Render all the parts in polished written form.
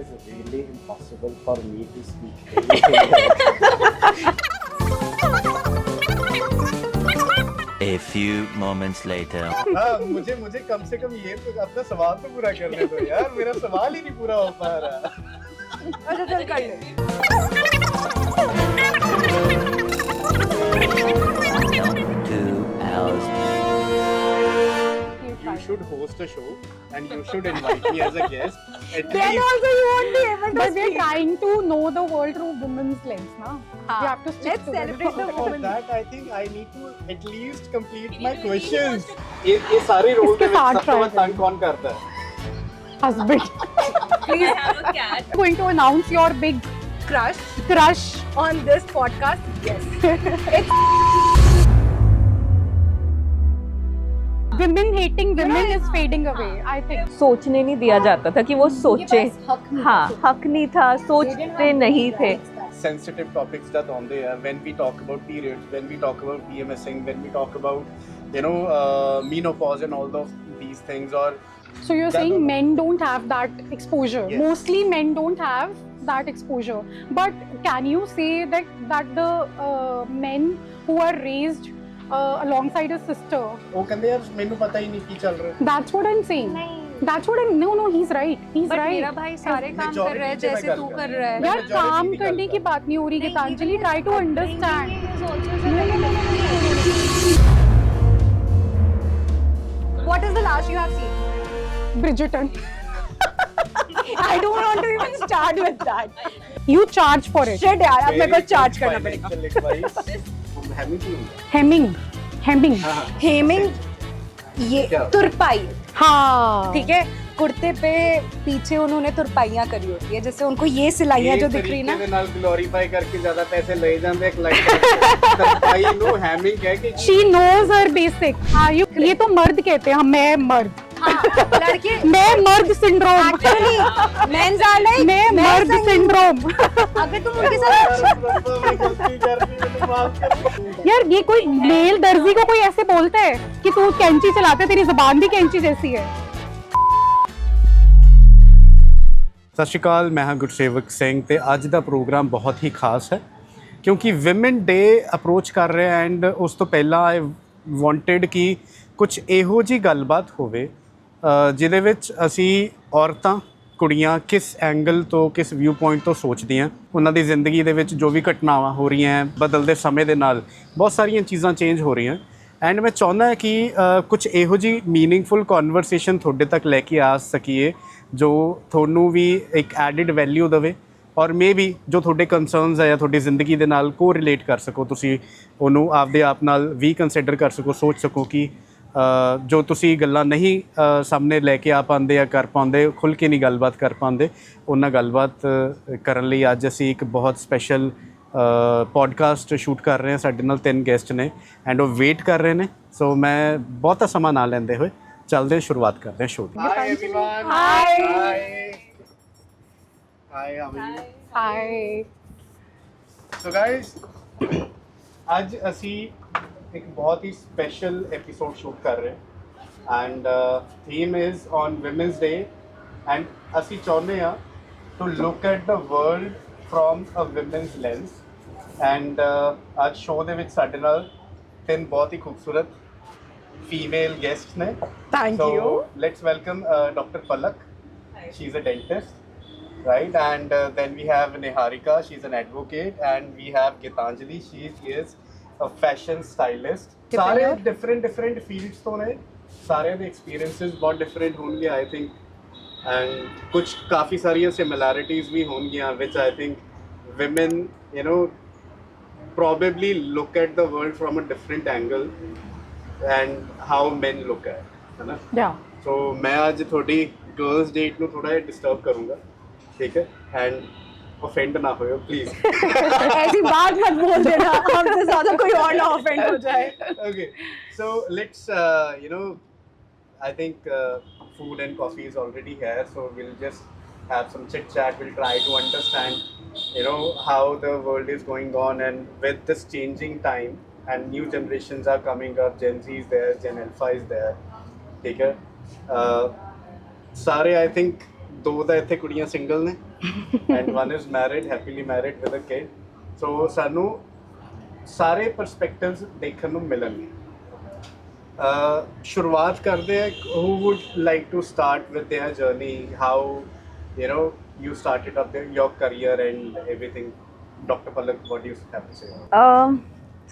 is really impossible for me to speak anything. A few moments later. हाँ, मुझे कम से कम ये तो अपना सवाल तो पूरा करने दो यार, मेरा सवाल ही नहीं पूरा हो पा रहा। अच्छा चल कर ले। 2 hours. You should host a show and you should invite me as a guest. At Then least also you won't be able to But we're speak. trying to know the world through women's lens, na? हाँ. We have to stick Let's together. celebrate the for women. that I think I need to at least complete my questions. ये सारे role इसके में साथ सबसे try ज्यादा तंग कौन करता है? Husband. Please have a cat. Going to announce your big Crush crush. on this podcast. Yes. Women hating women is fading away, I think. सोचने नहीं दिया जाता था कि वो सोचे। हाँ, हक नहीं था, सोचते नहीं थे। Sensitive topics that on there when we talk about periods, when we talk about PMSing, when we talk about menopause and all of these things, or So you're That saying don't- men don't have that exposure. Yes. Mostly men don't have that exposure. But can you say that the men who are raised alongside a sister, ਉਹ ਕਹਿੰਦੇ ਯਾਰ ਮੈਨੂੰ ਪਤਾ ਹੀ ਨਹੀਂ ਕੀ ਚੱਲ ਰਿਹਾ। that's what I'm saying. That's what I'm. No, he's right. He's But right. मेरा भाई सारे काम कर रहा है Majority जैसे की तू मैं कर गल रहा है। मैं यार majority काम की गल करने की कर बात नहीं हो रही Geetanjali. Try to understand. What is the last you have seen? Bridgerton. I don't want to even start with that. You charge for it. Shit यार, अब मेरे को चार्ज करना पड़ेगा। Hemming. हेमिंग ये क्या? तुरपाई, हाँ. ठीक है, कुर्ते पे पीछे उन्होंने तुरपाइयां करी होती है, जैसे उनको ये सिलाइयां जो दिख रही ना, ਨਾਲ glorify ਕਰਕੇ ਜ਼ਿਆਦਾ ਪੈਸੇ ਲਏ ਜਾਂਦੇ ਇੱਕ ਲਾਈਕ ਤਰਪਾਈ ਨੂੰ ਹੈਮਿੰਗ ਕਹਿ ਕੇ She knows her basic. हाँ, ये तो मर्द कहते हैं. मैं मर्द. लड़के मैं मर्द syndrome. Actually mens are like मैं मर्द सिंड्रोम. अगर तुम उनके साथ गलती कर रही है माफ कर। यार ये कोई मेल दर्जी को कोई ऐसे बोलता है कि तू कैंची चलाते, तेरी जुबान भी कैंची जैसी है. ਸਤਿ ਸ਼੍ਰੀ ਅਕਾਲ, ਮੈਂ ਹਾਂ ਗੁਰਸੇਵਕ ਸਿੰਘ ਤੇ ਅੱਜ ਦਾ ਪ੍ਰੋਗਰਾਮ ਬਹੁਤ ਹੀ ਖਾਸ ਹੈ ਕਿਉਂਕਿ ਵਿਮਨ ਡੇ ਅਪਰੋਚ ਕਰ ਰਿਹਾ ਐਂਡ ਉਸ ਤੋਂ ਪਹਿਲਾਂ ਆਈ ਵਾਂਟਡ ਕਿ ਕੁਝ ਇਹੋ ਜੀ ਗੱਲਬਾਤ ਹੋਵੇ ਜਿਹਦੇ ਵਿੱਚ ਅਸੀਂ ਔਰਤਾਂ ਕੁੜੀਆਂ ਕਿਸ ਐਂਗਲ ਤੋਂ ਕਿਸ ਵਿਊ ਪੁਆਇੰਟ ਤੋਂ ਸੋਚਦੀਆਂ, ਉਹਨਾਂ ਦੀ ਜ਼ਿੰਦਗੀ ਦੇ ਵਿੱਚ ਜੋ ਵੀ ਘਟਨਾਵਾਂ ਹੋ ਰਹੀਆਂ ਬਦਲਦੇ ਸਮੇਂ ਦੇ ਨਾਲ ਬਹੁਤ ਸਾਰੀਆਂ ਚੀਜ਼ਾਂ ਚੇਂਜ ਹੋ ਰਹੀਆਂ ਐਂਡ ਮੈਂ ਚਾਹੁੰਦਾ ਕਿ ਕੁਝ ਇਹੋ ਜੀ ਮੀਨਿੰਗਫੁਲ ਕਨਵਰਸੇਸ਼ਨ ਤੁਹਾਡੇ ਤੱਕ ਲੈ ਕੇ ਆ ਸਕੀਏ ਜੋ ਤੁਹਾਨੂੰ ਵੀ ਇੱਕ ਐਡਿਡ ਵੈਲਿਊ ਦੇਵੇ ਔਰ ਮੇ ਵੀ ਜੋ ਤੁਹਾਡੇ ਕੰਸਰਨਸ ਹੈ ਜਾਂ ਤੁਹਾਡੀ ਜ਼ਿੰਦਗੀ ਦੇ ਨਾਲ ਕੋ ਰਿਲੇਟ ਕਰ ਸਕੋ, ਤੁਸੀਂ ਉਹਨੂੰ ਆਪਦੇ ਆਪ ਨਾਲ ਵੀ ਕੰਸੀਡਰ ਕਰ ਸਕੋ, ਸੋਚ ਸਕੋ ਕਿ ਜੋ ਤੁਸੀਂ ਗੱਲਾਂ ਨਹੀਂ ਸਾਹਮਣੇ ਲੈ ਕੇ ਆ ਪਾਉਂਦੇ ਜਾਂ ਕਰ ਪਾਉਂਦੇ, ਖੁੱਲ੍ਹ ਕੇ ਨਹੀਂ ਗੱਲਬਾਤ ਕਰ ਪਾਉਂਦੇ, ਉਹਨਾਂ ਗੱਲਬਾਤ ਕਰਨ ਲਈ ਅੱਜ ਅਸੀਂ ਇੱਕ ਬਹੁਤ ਸਪੈਸ਼ਲ ਪੋਡਕਾਸਟ ਸ਼ੂਟ ਕਰ ਰਹੇ ਹਾਂ। ਸਾਡੇ ਨਾਲ 3 ਗੈਸਟ ਨੇ ਐਂਡ ਉਹ ਵੇਟ ਕਰ ਰਹੇ ਨੇ, ਸੋ ਮੈਂ ਬਹੁਤਾ ਸਮਾਂ ਨਾ ਲੈਂਦੇ ਹੋਏ ਚੱਲਦੇ ਸ਼ੁਰੂਆਤ ਕਰਦੇ ਹਾਂ show the. High everyone. Hi how are you? Hi. So guys ਅੱਜ ਅਸੀਂ ਇੱਕ ਬਹੁਤ ਹੀ ਸਪੈਸ਼ਲ ਐਪੀਸੋਡ ਸ਼ੂਟ ਕਰ ਰਹੇ ਹਾਂ and theme is on women's day and ਅਸੀਂ ਚਾਹੁੰਦੇ ਹਾਂ to look at the world from a women's lens and ਅੱਜ ਸ਼ੋਅ ਦੇ ਵਿੱਚ ਸਾਡੇ ਨਾਲ 3 ਬਹੁਤ ਹੀ ਖੂਬਸੂਰਤ ਫੀਮੇਲ ਗੈਸਟਸ ਨੇ। Thank you. Let's welcome Dr. Palak. She's a dentist. Right, and then we have Niharika, she's an advocate, and we have Gitanjali, she is a fashion stylist. ਸਾਰੇ different fields ਤੋਂ ਨੇ, ਸਾਰਿਆਂ ਦੇ experiences ਬਹੁਤ different ਹੋਣਗੇ I think, and ਕੁਝ ਕਾਫੀ ਸਾਰੀਆਂ similarities ਵੀ ਹੋਣਗੀਆਂ which I think women probably look at the world from a different angle and how men look at, ਹੈ ਨਾ? Yeah. So ਮੈਂ ਅੱਜ ਤੁਹਾਡੀ girls date ਨੂੰ ਥੋੜਾ ਜਿਹਾ disturb ਕਰੂੰਗਾ, ठीक है, एंड ऑफेंड ना हो प्लीज। ऐसी बात मत बोल देना, हमसे ज्यादा कोई और ना ऑफेंड हो जाए। Okay, so let's I think food and coffee is already here, so we'll just have some chit chat. We'll try to understand how the world is going on, and with this changing time and new generations are coming up, Gen Z is there, Gen Alpha is there, ठीक है, सारे I think ਦੋ ਤਾਂ ਇੱਥੇ ਕੁੜੀਆਂ single ਨੇ and one is married, happily married with a kid. So ਸਾਨੂੰ ਸਾਰੇ ਪਰਸਪੈਕਟਿਵਸ ਦੇਖਣ ਨੂੰ ਮਿਲਣਗੇ। ਸ਼ੁਰੂਆਤ ਕਰਦੇ ਆ, who would like to start with their journey, how you started up your career and everything. Dr. Palak, what do you have to say?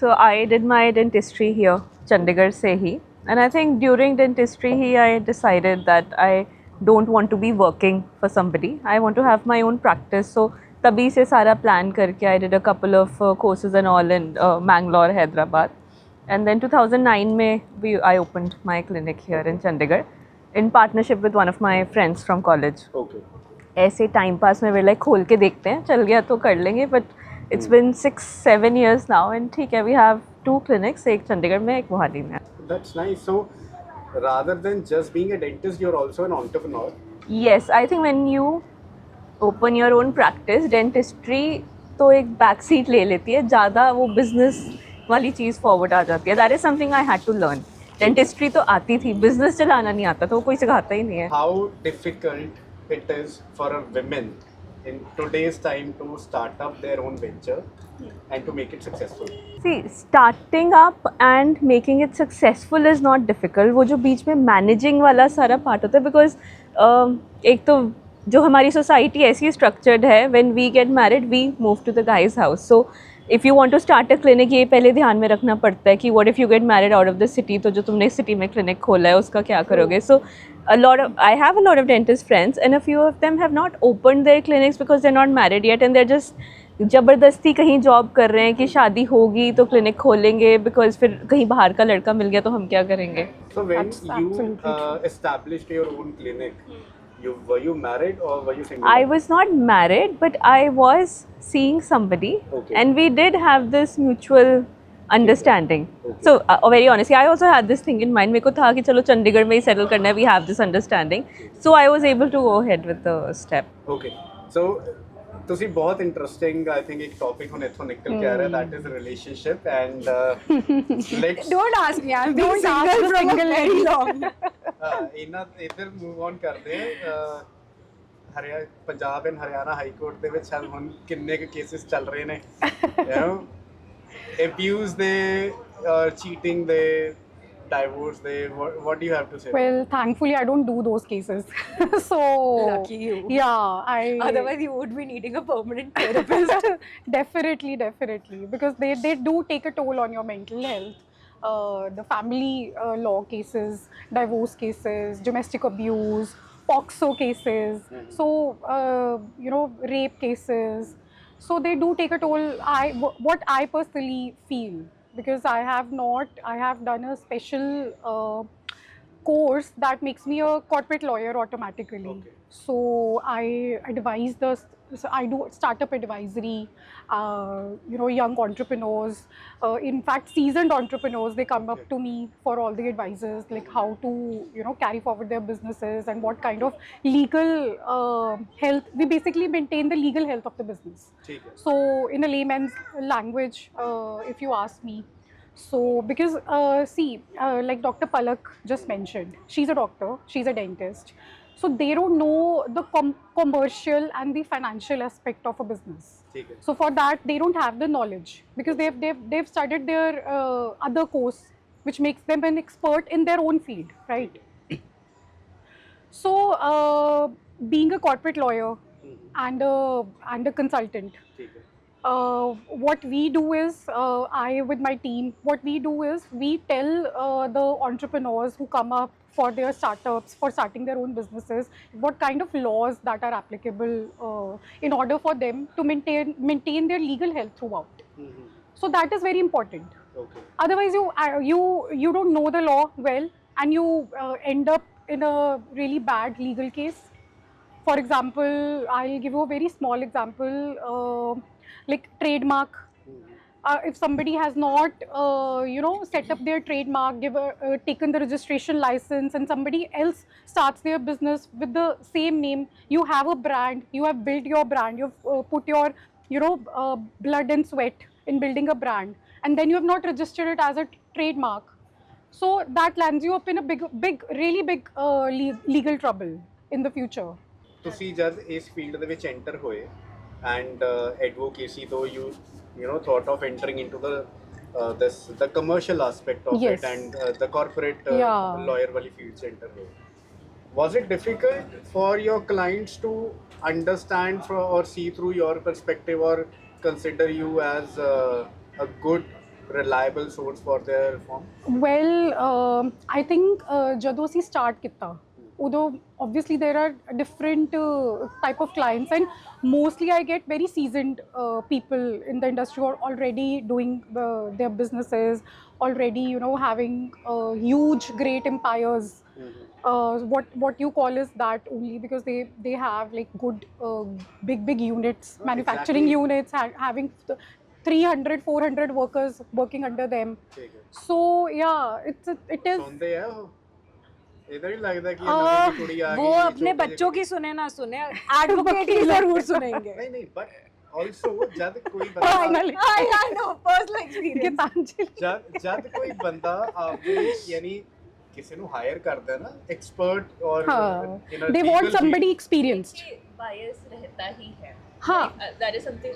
So I did my dentistry here, Chandigarh se hi, and I think during dentistry he I decided that I don't want to be working for somebody. I want to have my own practice. So तभी से सारा plan करके I did a couple of courses and all in Mangalore, Hyderabad. And then 2009 में I opened my clinic here in Chandigarh in partnership with one of my friends from college. Okay. ऐसे time pass में वे like खोल के देखते हैं, चल गया तो कर लेंगे, but it's been 6-7 years now and ठीक है, वी हैव 2 clinics, एक चंडीगढ़ में, एक मोहाली में। That's nice. So rather than just being a dentist, you're also an entrepreneur. Yes, I think when you open your own practice, dentistry तो एक back seat ले लेती है, ज़्यादा वो बिजनेस वाली चीज़ फॉरवर्ड आ जाती है। That is something I had to learn. Dentistry तो आती थी, बिजनेस चलाना नहीं आता, तो वो कोई सिखाता ही नहीं है। How difficult it is for a women in today's time to start up their own venture and to make it successful? See, starting up and making it successful is not difficult. वो जो बीच में managing वाला सारा part होता है, because एक तो जो हमारी सोसाइटी ऐसी स्ट्रक्चर्ड है, when we get married we move to the guy's house. So if you want to start a clinic, ये पहले ध्यान में रखना पड़ता है कि what if you get married out of the city, तो जो तुमने सिटी में क्लिनिक खोला है उसका क्या करोगे। सो I have a lot of dentist friends and a few of them have not opened their clinics because they're not married yet and they're just ज़बरदस्ती कहीं जॉब कर रहे हैं कि शादी होगी तो क्लिनिक खोलेंगे, बिकॉज फिर कहीं बाहर का लड़का मिल गया तो हम क्या करेंगे। So when That's you absolutely true. established your own clinic, were you married or were you single? I was not married, but I was seeing somebody, Okay. and we did have this mutual understanding. Okay. So very honestly, I also had this thing in mind. मेरे को था कि चलो चंडीगढ़ में ही settle करना है, we have this understanding. So I was able to go ahead with the step. Okay. So ਤੁਸੀਂ ਬਹੁਤ ਇੰਟਰਸਟਿੰਗ ਆਈ ਥਿੰਕ ਇੱਕ ਟੌਪਿਕ ਹੁਣ ਇੱਥੋਂ ਨਿਕਲ ਕੇ ਆ ਰਿਹਾ, that is relationship and let's Don't ask me. I've been Don't ask single the from a single very lady. long. ਇਹਨਾਂ ਇੱਧਰ ਮੂਵ ਔਨ ਕਰਦੇ ਆ। Punjab and Haryana high court ਦੇ ਵਿੱਚ ਹੁਣ ਕਿੰਨੇ ਕੁ ਕੇਸਿਸ ਚੱਲ ਰਹੇ ਨੇ, abuse ਦੇ, cheating ਦੇ, divorce ਦੇ, what do you have to say? Well, thankfully I don't do those cases. So Lucky you. Yeah, Otherwise, you would be needing a permanent therapist. definitely, because they do take a toll on your mental health. The family law cases, divorce cases, domestic abuse, POXO cases, so rape cases. So they do take a toll. What I personally feel, because I have done a special course that makes me a corporate lawyer automatically. Okay. So I advise I do startup advisory, young entrepreneurs. In fact, seasoned entrepreneurs, they come up to me for all the advices, like how to, carry forward their businesses and what kind of legal health. We basically maintain the legal health of the business. ਠੀਕ ਹੈ। So in a layman's language, if you ask me, so because like Dr. Palak just mentioned, she's a doctor, she's a dentist. So they don't know the commercial and the financial aspect of a business. ਠੀਕ ਹੈ। So for that, they don't have the knowledge because they've studied their other course, which makes them an expert in their own field, right? So being a corporate lawyer and a consultant, ਠੀਕ ਹੈ। what we do is, with my team, what we do is we tell the entrepreneurs who come up for their startups, for starting their own businesses, what kind of laws that are applicable in order for them to maintain their legal health throughout. So that is very important. Okay. Otherwise, you don't know the law well, and you end up in a really bad legal case. For example, I'll give you a very small example, like trademark. If somebody has not, set up their trademark, taken the registration license, and somebody else starts their business with the same name, you have a brand, you have built your brand, you've put your, blood and sweat in building a brand, and then you have not registered it as a trademark. So that lands you up in a big, really big legal trouble in the future. ਤੁਸੀਂ ਜਦ ਇਸ field ਦੇ ਵਿੱਚ enter ਹੋਏ and advocacy ਤੋਂ you know thought of entering into the commercial aspect of Yes. it and the corporate Yeah. lawyer wali field se enter hoye. Was it difficult for your clients to understand or see through your perspective or consider you as a good reliable source for their firm? Well, I think ਜਦੋਂ ਅਸੀਂ start ਕੀਤਾ ਉਦੋਂ obviously there are different type of clients and mostly I get very seasoned people in the industry who are already doing their businesses, already having huge great empires. What you call is that only because they have like good big units, manufacturing Exactly. units, having 300 400 workers working under them. ठीक है. So yeah, it is ਸੁਣਦੇ ਆ ਉਹ ਇਧਰ ਹੀ ਲੱਗਦਾ ਕਿ ਇਹ ਨਵੀਂ ਕੁੜੀ ਆ ਗਈ वो अपने ਛੋਟੇ ਜਿਹੇ बच्चों की सुने ना सुने एडवोकेट की जरूर सुनेंगे ਨਹੀਂ ਨਹੀਂ ਬਟ ਆਲਸੋ ਜਦ ਕੋਈ ਬੰਦਾ finally I know personal experience Gitanjali. ਜਦ ਕੋਈ ਬੰਦਾ ਆਪਦੇ ਯਾਨੀ ਕਿਸੇ ਨੂੰ ਹਾਇਰ ਕਰਦਾ ਨਾ ਐਕਸਪਰਟ ਔਰ in a They legal want field, somebody experienced. बायस रहता ही है हाँ. That is something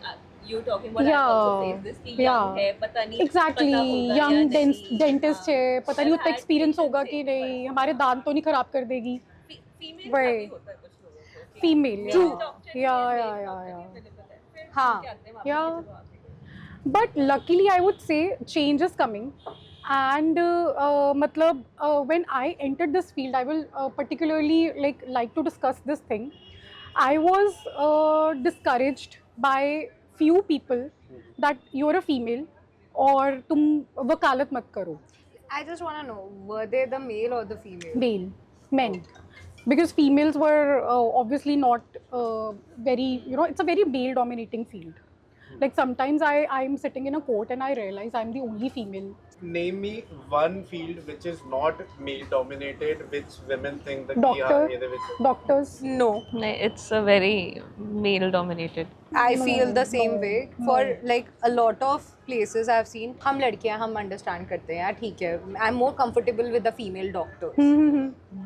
you talking about Yeah. I also face this कि Yeah. young है पता नहीं Exactly. पता होगा Young या नहीं। dentist है, पता नहीं उतना Had एक्सपीरियंस होगा कि patience नहीं, है। हमारे दांत तो नहीं खराब कर देगी. फीमेल वही। का भी होता है कुछ लोगों को कि Female, male yeah. doctor Yeah, नहीं है, yeah, male yeah, doctor yeah. नहीं available है। फिर हाँ. क्या करते हैं वहाँ पे Yeah. चलो आप ही करो। But luckily, I would say change is coming. And matlab, when I entered this field, I will particularly like to discuss this thing. I was discouraged by few people that you're a female और तुम वकालत मत करो. I just want to know, were they the male or the female? Male, men, because females were obviously not very, it's a very male dominating field. Like sometimes I'm sitting in a court and I realize I'm the only female. name me one field which is not male dominated which women think that Doctor, ਇਹਦੇ ਵਿੱਚ doctors. No, it's a very male dominated I feel the same way. For like a lot of places I've seen, हम लड़कियां हम understand करते हैं, ठीक है, I'm more comfortable with the female doctors.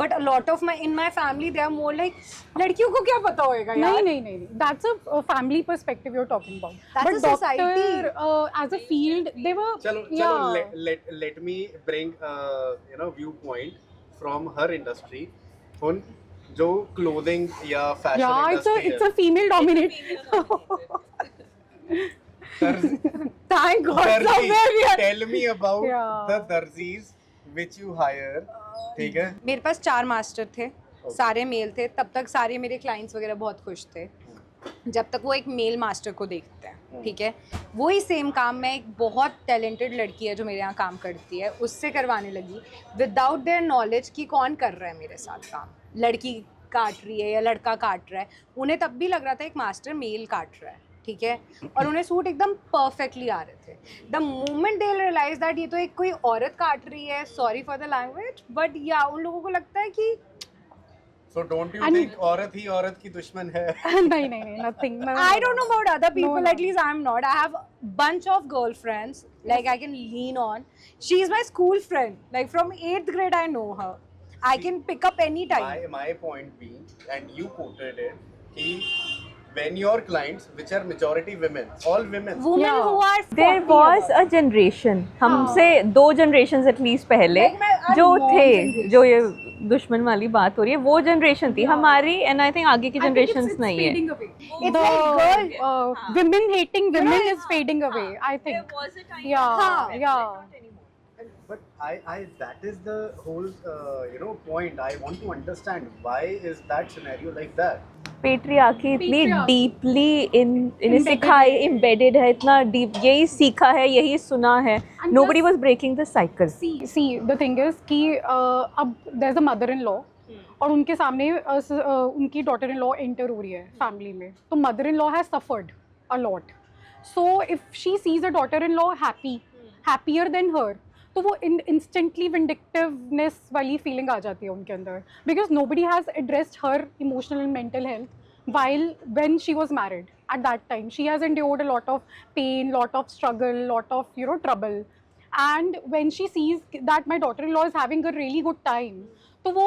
But a lot of in my family they are more like, लड़कियों को क्या पता होएगा यार? नहीं. That's a family perspective you're talking about. That's but a society. doctor as a field, they were. चलो let me bring viewpoint from her industry ਹੁਣ जो clothing या fashion Yeah, industry it's a female dominated. Thank God. Somewhere we are. tell me about Yeah. the darzis which you hire ठीक है मेरे पास 4 master थे, सारे mail थे. तब तक सारे मेरे क्लाइंट्स वगैरह बहुत खुश थे जब तक वो एक मेल मास्टर को देखते हैं, ठीक है. वही सेम काम मैं एक बहुत टैलेंटेड लड़की है जो मेरे यहाँ काम करती है उससे करवाने लगी विदाउट देयर नॉलेज कि कौन कर रहा है मेरे साथ काम. लड़की काट रही है या लड़का काट रहा है, उन्हें तब भी लग रहा था एक मास्टर मेल काट रहा है, ठीक है. और उन्हें सूट एकदम परफेक्टली आ रहे थे. The moment they realise that ये तो एक कोई औरत काट रही है, sorry for the language, but या उन लोगों को लगता है कि so don't you And- think औरत ही औरत की दुश्मन है नहीं, nothing. No. I don't know about other people, No. at least I'm not. I have bunch of girlfriends like I can lean on. She's my school friend. Like from 8th grade I know her. I can pick up any time. my point being and you quoted it कि when your clients which are majority women all women Women Yeah. who are 40 there was above. a generation हमसे 2 generations at least पहले Like my जो mom थे generation. जो ये दुश्मन वाली बात हो रही है वो जनरेशन थी हमारी एंड आई थिंक आगे की I think जनरेशंस it's नहीं है fading away. It's The like girl. women hating women is fading away. I think. Yeah, हाँ. yeah. but I that is the whole point I want to understand why is that scenario like that patriarchy इतनी Patriarchy. Deeply इन्हें Embedded सिखाई है. Embedded है इतना deep यही सीखा है यही सुना है And nobody plus- was breaking the cycle See, the thing is कि अब there's a mother-in-law और उनके सामने उनकी daughter-in-law enter हो रही है family में, तो mother-in-law has suffered a lot. So if she sees a daughter-in-law happier than her, तो वो instantly vindictiveness वाली feeling आ जाती है उनके अंदर, because nobody has addressed her emotional and mental health when she was married. At that time she has endured a lot of pain, lot of struggle, lot of trouble. And when she sees that my daughter-in-law is having a really good time, तो वो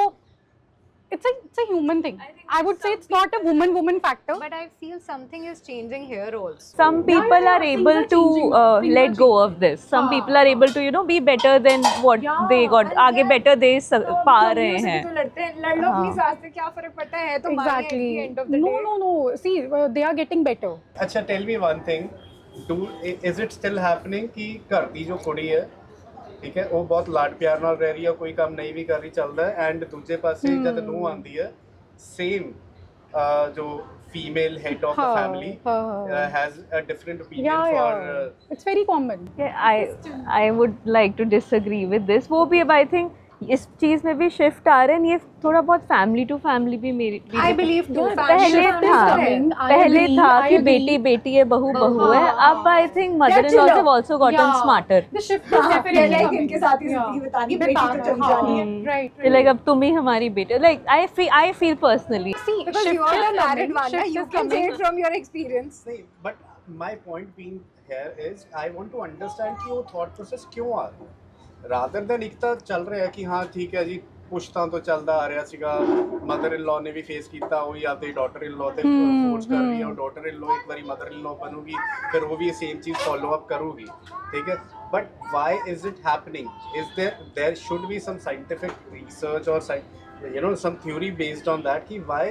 it's a human thing. I would say it's not a woman factor. But I feel something is changing here also. Some people yeah, are things able are to changing. Things let are go of this. Some people are able to, you know, be better than what Yeah, they got. आगे better दे पा रहे हैं. तो लड़ते हैं, लड़ लो अपनी सास से, क्या फर्क पड़ता है तो मारेंगे at the end of the day. No. See, they are getting better. अच्छा, tell me one thing. Is it still happening कि घर ਦੀ ਜੋ ਕੁੜੀ ਹੈ, ਠੀਕ ਹੈ, ਉਹ ਬਹੁਤ ਲਾਡ ਪਿਆਰ ਨਾਲ ਰਹਿ ਰਹੀ ਹੈ, ਕੋਈ ਕੰਮ ਨਹੀਂ ਵੀ ਕਰ ਰਹੀ, ਚੱਲਦਾ ਹੈ, ਐਂਡ ਦੂਜੇ ਪਾਸੇ ਜਦ ਨੂੰਹ ਆਉਂਦੀ ਹੈ, ਸੇਮ ਜੋ female head of the family has a different opinion for it's very common. Yeah, I would like to disagree with this. वो भी अब I think इस चीज़ में भी शिफ्ट आ रहे हैं. ये थोड़ा बहुत फैमिली टू फैमिली भी मेरी I believe too. पहले था कि बेटी बेटी है, बहू बहू है. अब I think mother-in-laws have also gotten smarter. The shift is definitely like इनके साथ ही जिंदगी बितानी, बेटी तो चली जानी है. Right. Like अब तुम ही हमारी बेटी. Like I feel personally. See, Because shift you are is a married coming, one, shift you is can say coming. it from your experience. नहीं, but my point being here is I want to understand कि वो thought process क्यों आ रहा है, rather than ਇੱਕ ਤਾਂ ਚੱਲ ਰਿਹਾ ਕਿ ਹਾਂ ਠੀਕ ਹੈ ਜੀ, ਪੁਸ਼ਤਾਂ ਤੋਂ ਚੱਲਦਾ ਆ ਰਿਹਾ ਸੀਗਾ, ਮਦਰ ਇਨ ਲਾ ਨੇ ਵੀ ਫੇਸ ਕੀਤਾ, ਉਹੀ ਆਪਦੀ ਡਾਟਰ ਇਨ ਲਾ ਤੇ ਫੋਰਸ ਕਰ ਰਹੀ ਹੈ, ਉਹ ਡਾਟਰ ਇਨ ਲਾ ਇੱਕ ਵਾਰੀ ਮਦਰ ਇਨ ਲਾ ਬਣੂਗੀ, ਫਿਰ ਉਹ ਵੀ ਸੇਮ ਚੀਜ਼ ਫੋਲੋ ਅਪ ਕਰੂਗੀ, ਠੀਕ ਹੈ. But why is it happening? Is there should be some scientific research और you know some theory based on that कि why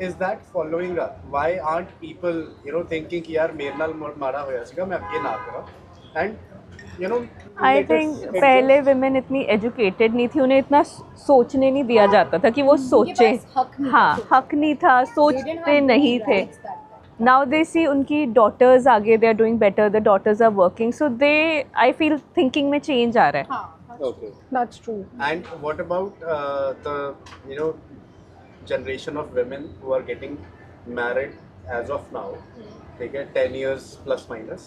is that following up? Why aren't people you know thinking कि यार मेरे नाल माड़ा होया सीगा, मैं अगे ना करा? And you know, I think पहले women इतनी educated नहीं थी, उन्हें इतना सोचने नहीं दिया जाता था कि वो सोचे. हाँ, हक नहीं था, सोचते नहीं थे. Now they see उनकी daughters आगे, they are doing better, the daughters are working, so they, I feel thinking में change आ रहा है. okay. That's true. And what about the you know generation of women who are getting married as of now, ठीक है, 10 years plus minus,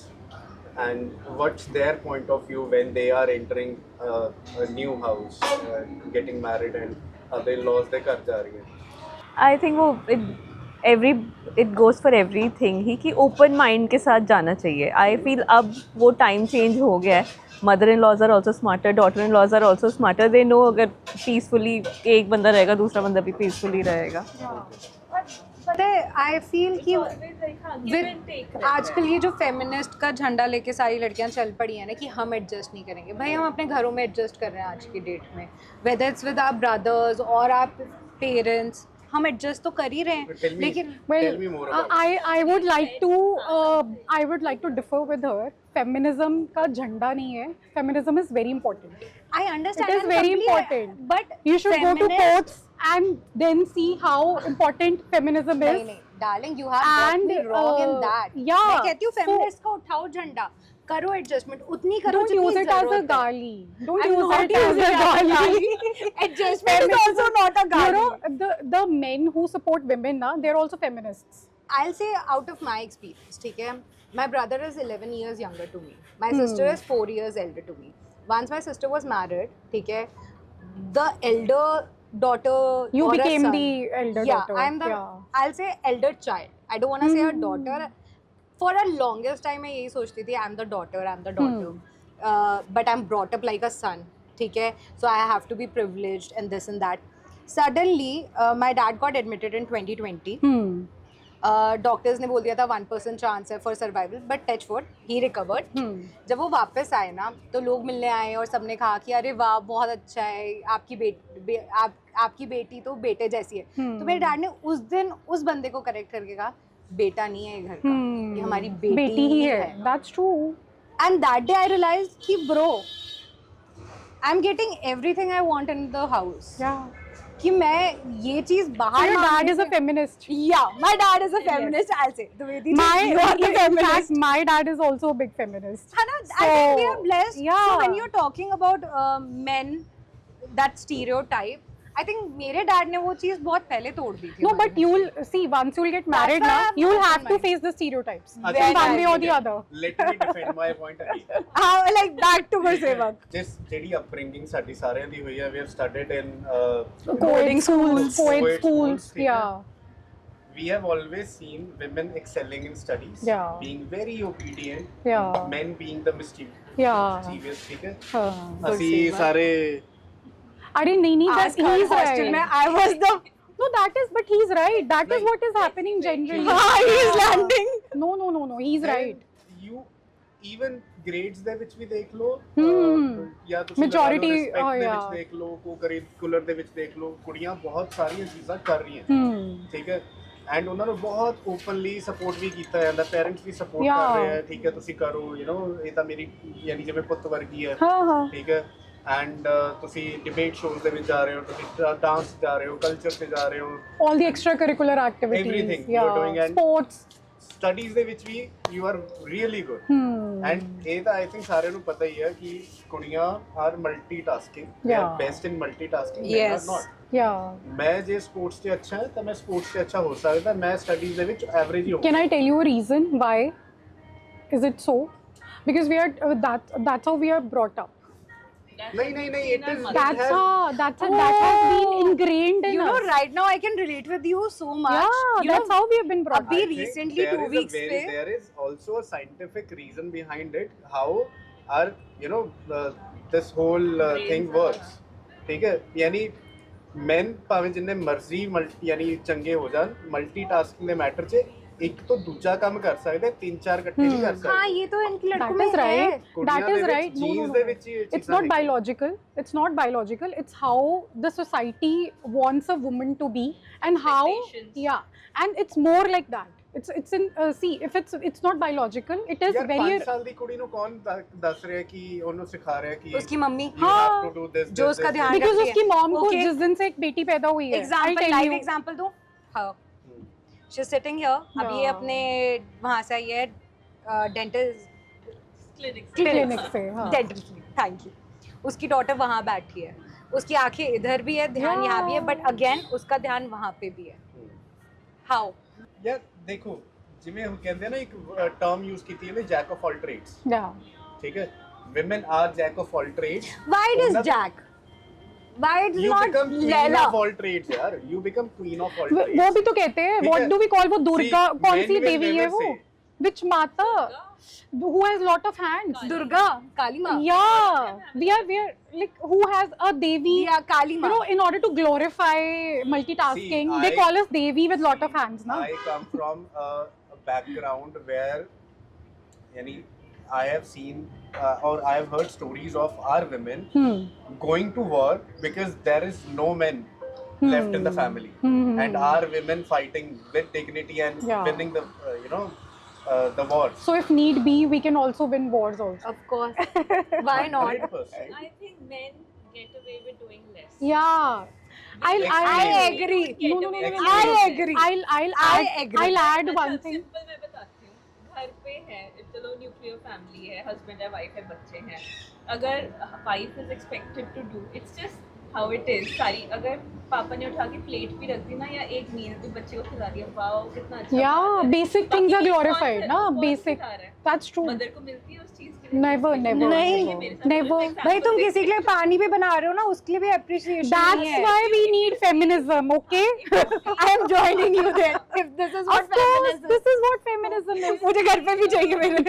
and what's their point of view when they are entering a new house, getting married and other in-laws they घर जा रही हैं? I think वो it goes for everything ही कि open mind के साथ जाना चाहिए. I feel अब वो time change हो गया है. Mother-in-laws are also smarter, daughter-in-laws are also smarter. They know अगर peacefully एक बंदा रहेगा, दूसरा बंदा भी peacefully रहेगा. पता है, आई फील कि आजकल ये जो फेमिनिस्ट का झंडा लेके सारी लड़कियां चल पड़ी हैं ना कि हम एडजस्ट नहीं करेंगे. भाई हम अपने घरों में एडजस्ट कर रहे हैं आज की डेट में, whether it's with our brothers और आवर पेरेंट्स, हम एडजस्ट तो कर ही रहे हैं. Tell me, लेकिन tell me more about it. I would like to differ with her. Feminism का झंडा नहीं है. Feminism is very important. I understand It is and very completely- important. But You should go to feminist- courts and then see how important feminism is. नहीं, darling, you have got And, me wrong in that. yeah, मैं कहती हूँ so- feminist का उठाओ झंडा, करो adjustment, उतनी करो Don't जितनी use it as a जरूरत है. gali. Don't I'm use not it as using a it as a gali. Adjustment is also not a You gali. know, the men who support women, na, they're also feminists. I'll say out of my experience, ठीक है, my brother is 11 years younger to me. My sister is 4 years elder to me. Once my sister was married, ठीक है, the elder daughter You or a became son, the elder daughter. I'm the, Yeah. I'll say elder child. I don't want to say a daughter. For a longest time मैं यही सोचती थी, I'm the daughter. But I'm brought up like a son, ठीक है, so I have to be privileged and this and that. Suddenly, my dad got admitted in 2020. Doctors ने बोल दिया था 1% चांस है for survival, but touch would he recovered. जब वो वापस आए ना तो लोग मिलने आए और सबने कहा कि अरे वाह बहुत अच्छा है, आपकी बेटी तो बेटे जैसी है. तो मेरे डैड ने उस दिन उस बंदे को करेक्ट करके कहा, बेटा नहीं है ये घर का, ये हमारी बेटी ही है. That's true. And that day I realise कि bro I am getting everything I want in the house. Yeah. कि मैं ये चीज बाहर Your dad मांगने is a से- feminist. Yeah, my dad is a feminist. I'll say. Dwivedi, My, you are the in feminist. fact, my dad is also a big feminist. है ना? I think we are So, blessed. yeah. So when you're talking about men, that stereotype, I think मेरे dad ने वो चीज बहुत पहले तोड़ दी थी. No, हमारे but में. you'll see once you'll get married why I now, have you'll open have to mind. face the stereotypes in अच्छा, one way or the ठीक है. other. Let me defend my point again. How like back to Gursevak. ਜਿਸ ਜਿਹੜੀ upbringing ਸਾਡੀ ਸਾਰਿਆਂ ਦੀ ਹੋਈ ਹੈ, we have studied in Co-ed schools, co-ed Co-ed schools, schools, yeah. we have always seen women excelling in studies, Yeah. being very obedient, Yeah. men being the mischievous, Yeah. ठीक है. हाँ. ਅਸੀਂ ਸਾਰੇ अरे नहीं, Ask that her he's hostel right. में I was the No, that is, but he's right. That is what is happening generally. He's landing. No. He's right. You even grades ਦੇ ਵਿੱਚ ਵੀ ਦੇਖ ਲਓ ਜਾਂ ਤੁਸੀਂ Majority, respect ਦੇ yeah. ਵਿੱਚ ਦੇਖ ਲਓ ਕੋ-ਕਰਿਕੂਲਰ ਦੇ ਵਿੱਚ ਦੇਖ ਲਓ ਕੁੜੀਆਂ ਬਹੁਤ ਸਾਰੀਆਂ ਚੀਜ਼ਾਂ ਕਰ ਰਹੀਆਂ ਠੀਕ ਹੈ ਐਂਡ ਉਹਨਾਂ ਨੂੰ ਬਹੁਤ ਓਪਨਲੀ ਸਪੋਰਟ ਵੀ ਕੀਤਾ ਜਾਂਦਾ ਪੈਰੈਂਟਸ ਵੀ ਸਪੋਰਟ Yeah. ਕਰ ਰਹੇ ਆ ਠੀਕ ਹੈ ਤੁਸੀਂ ਕਰੋ ਇਹ ਤਾਂ ਮੇਰੀ ਯਾਨੀ ਜਿਵੇਂ ਪੁੱਤ ਵਰਗੀ ਹੈ ਹਾਂ ਠੀਕ ਹੈ ਐਂਡ ਤੁਸੀਂ ਡਿਬੇਟ ਸ਼ੋਜ਼ ਦੇ ਵਿੱਚ ਜਾ ਰਹੇ ਹੋ ਤੁਸੀਂ ਡਾਂਸ ਜਾ ਰਹੇ ਹੋ ਕਲਚਰ ਤੇ ਜਾ ਰਹੇ ਹੋ all the extracurricular activities. Everything you are doing and- sports. Studies ਦੇ ਵਿੱਚ ਵੀ you are really good and ਇਹ ਤਾਂ ਆਈ ਥਿੰਕ ਸਾਰਿਆਂ ਨੂੰ ਪਤਾ ਹੀ ਹੈ ਕਿ ਕੁੜੀਆਂ are multitasking they are Yeah. Best in multitasking Yes. Not Yeah. ਮੈਂ ਜੇ ਸਪੋਰਟਸ 'ਚ ਅੱਛਾ ਹੈ ਤਾਂ ਮੈਂ ਸਪੋਰਟਸ 'ਚ ਅੱਛਾ ਹੋ ਸਕਦਾ ਮੈਂ ਸਟੱਡੀਜ਼ ਦੇ ਵਿੱਚ ਐਵਰੇਜ ਹੀ ਹੋ Can I tell you a reason why? Is it so? Because we are that's how we are brought up. ਨਹੀਂ it is That has been ingrained in You know, us. right now I can relate with you so much. Yeah, You that's know, how we have been brought up. Abhi recently 2 weeks pe there is also a scientific reason behind it how our this whole thing works ठीक है यानी men ਭਾਵੇਂ ਜਿੰਨੇ ਮਰਜ਼ੀ ਯਾਨੀ ਚੰਗੇ ਹੋ ਜਾਣ ਮਲਟੀਟਾਸਕਿੰਗ ਦੇ ਮੈਟਰ 'ਚ ਇੱਕ ਤੋਂ ਦੂਜਾ ਕੰਮ ਕਰ ਸਕਦੇ ਤਿੰਨ ਚਾਰ ਇਕੱਠੇ ਨਹੀਂ ਕਰ ਸਕਦੇ हाँ ये तो इनके लड़कों That में is है right. ਕੁੜੀਆਂ That ਦੇ is ਵਿੱਚ right. No, genes ਦੇ ਵਿੱਚ ਹੀ ਇਹ It's ਚੀਜ਼ਾਂ not ਹੈਗੀਆਂ। biological. It's not biological. It's how the society wants a woman to be, and how. Yeah, and it's more like that. It's in see if it's not biological. It is ਯਾਰ very. 5 ਸਾਲ ਦੀ ਕੁੜੀ ਨੂੰ ਕੌਣ ਦੱਸ ਰਿਹਾ ਕਿ ਉਹਨੂੰ ਸਿਖਾ ਰਿਹਾ कि उसकी mummy you have to do this जो this, उसका this, ध्यान this. Because रखती है। उसकी mom को Okay. जिस दिन से एक बेटी पैदा हुई है. I'll example tell live you. Example दूं हाँ शी इज सिटिंग हियर अब ये Yeah. अपने वहां से आई है डेंटल Clinic से, हाँ. डेंटल थैंक यू उसकी डॉटर वहां बैठी है उसकी आंखें इधर भी है ध्यान यहाँ भी है बट अगेन उसका ध्यान वहां पे भी है हाउ ਯਾਰ ਦੇਖੋ ਜਿਵੇਂ ਉਹ ਕਹਿੰਦੇ ਆ ਨਾ ਇੱਕ ਟਰਮ ਯੂਜ਼ ਕੀਤੀ ਹੈ jack of all trades Yeah. ਠੀਕ ਹੈ women are jack of all trades why it is jack why it is you not become queen लैला of all trades यार you become queen of all trades वो भी तो कहते हैं ठीक what है। do we call वो दुर्गा See, कौन men सी will देवी है never वो say. which माता who has lot of hands Durga Kali माँ yeah we are like who has a devi या काली you माँ know in order to glorify multitasking See, they call us devi with lot of hands na I come from a background where yani I have seen or I have heard stories of our women going to war because there is no men left in the family and our women fighting with dignity and Yeah. winning the the wars. so if need be we can also win wars also of course why not 100%. I think men get away with doing less. yeah I Explain. agree no Explain. I agree I'll agree. add अच्छा, one thing simple मैं बताती हूँ घर पे है चलो nuclear family है husband है वाइफ है बच्चे हैं अगर wife is expected to do it's just how it is sorry अगर पापा ने उठा के प्लेट भी रख दी ना या एक मील भी बच्चे को खिला दिया वाओ कितना अच्छा yeah बात है। basic बाकी things are कौन glorified कर- na कौन basic सिखा रहा है? that's true मदर को मिलती है उस चीज के लिए never never never भाई तुम किसी के लिए पानी भी बना रहे हो ना उसके लिए भी appreciation that's why we need feminism okay I am joining you there if this is of what course feminism this is what feminism is मुझे घर पे भी चाहिए मेरे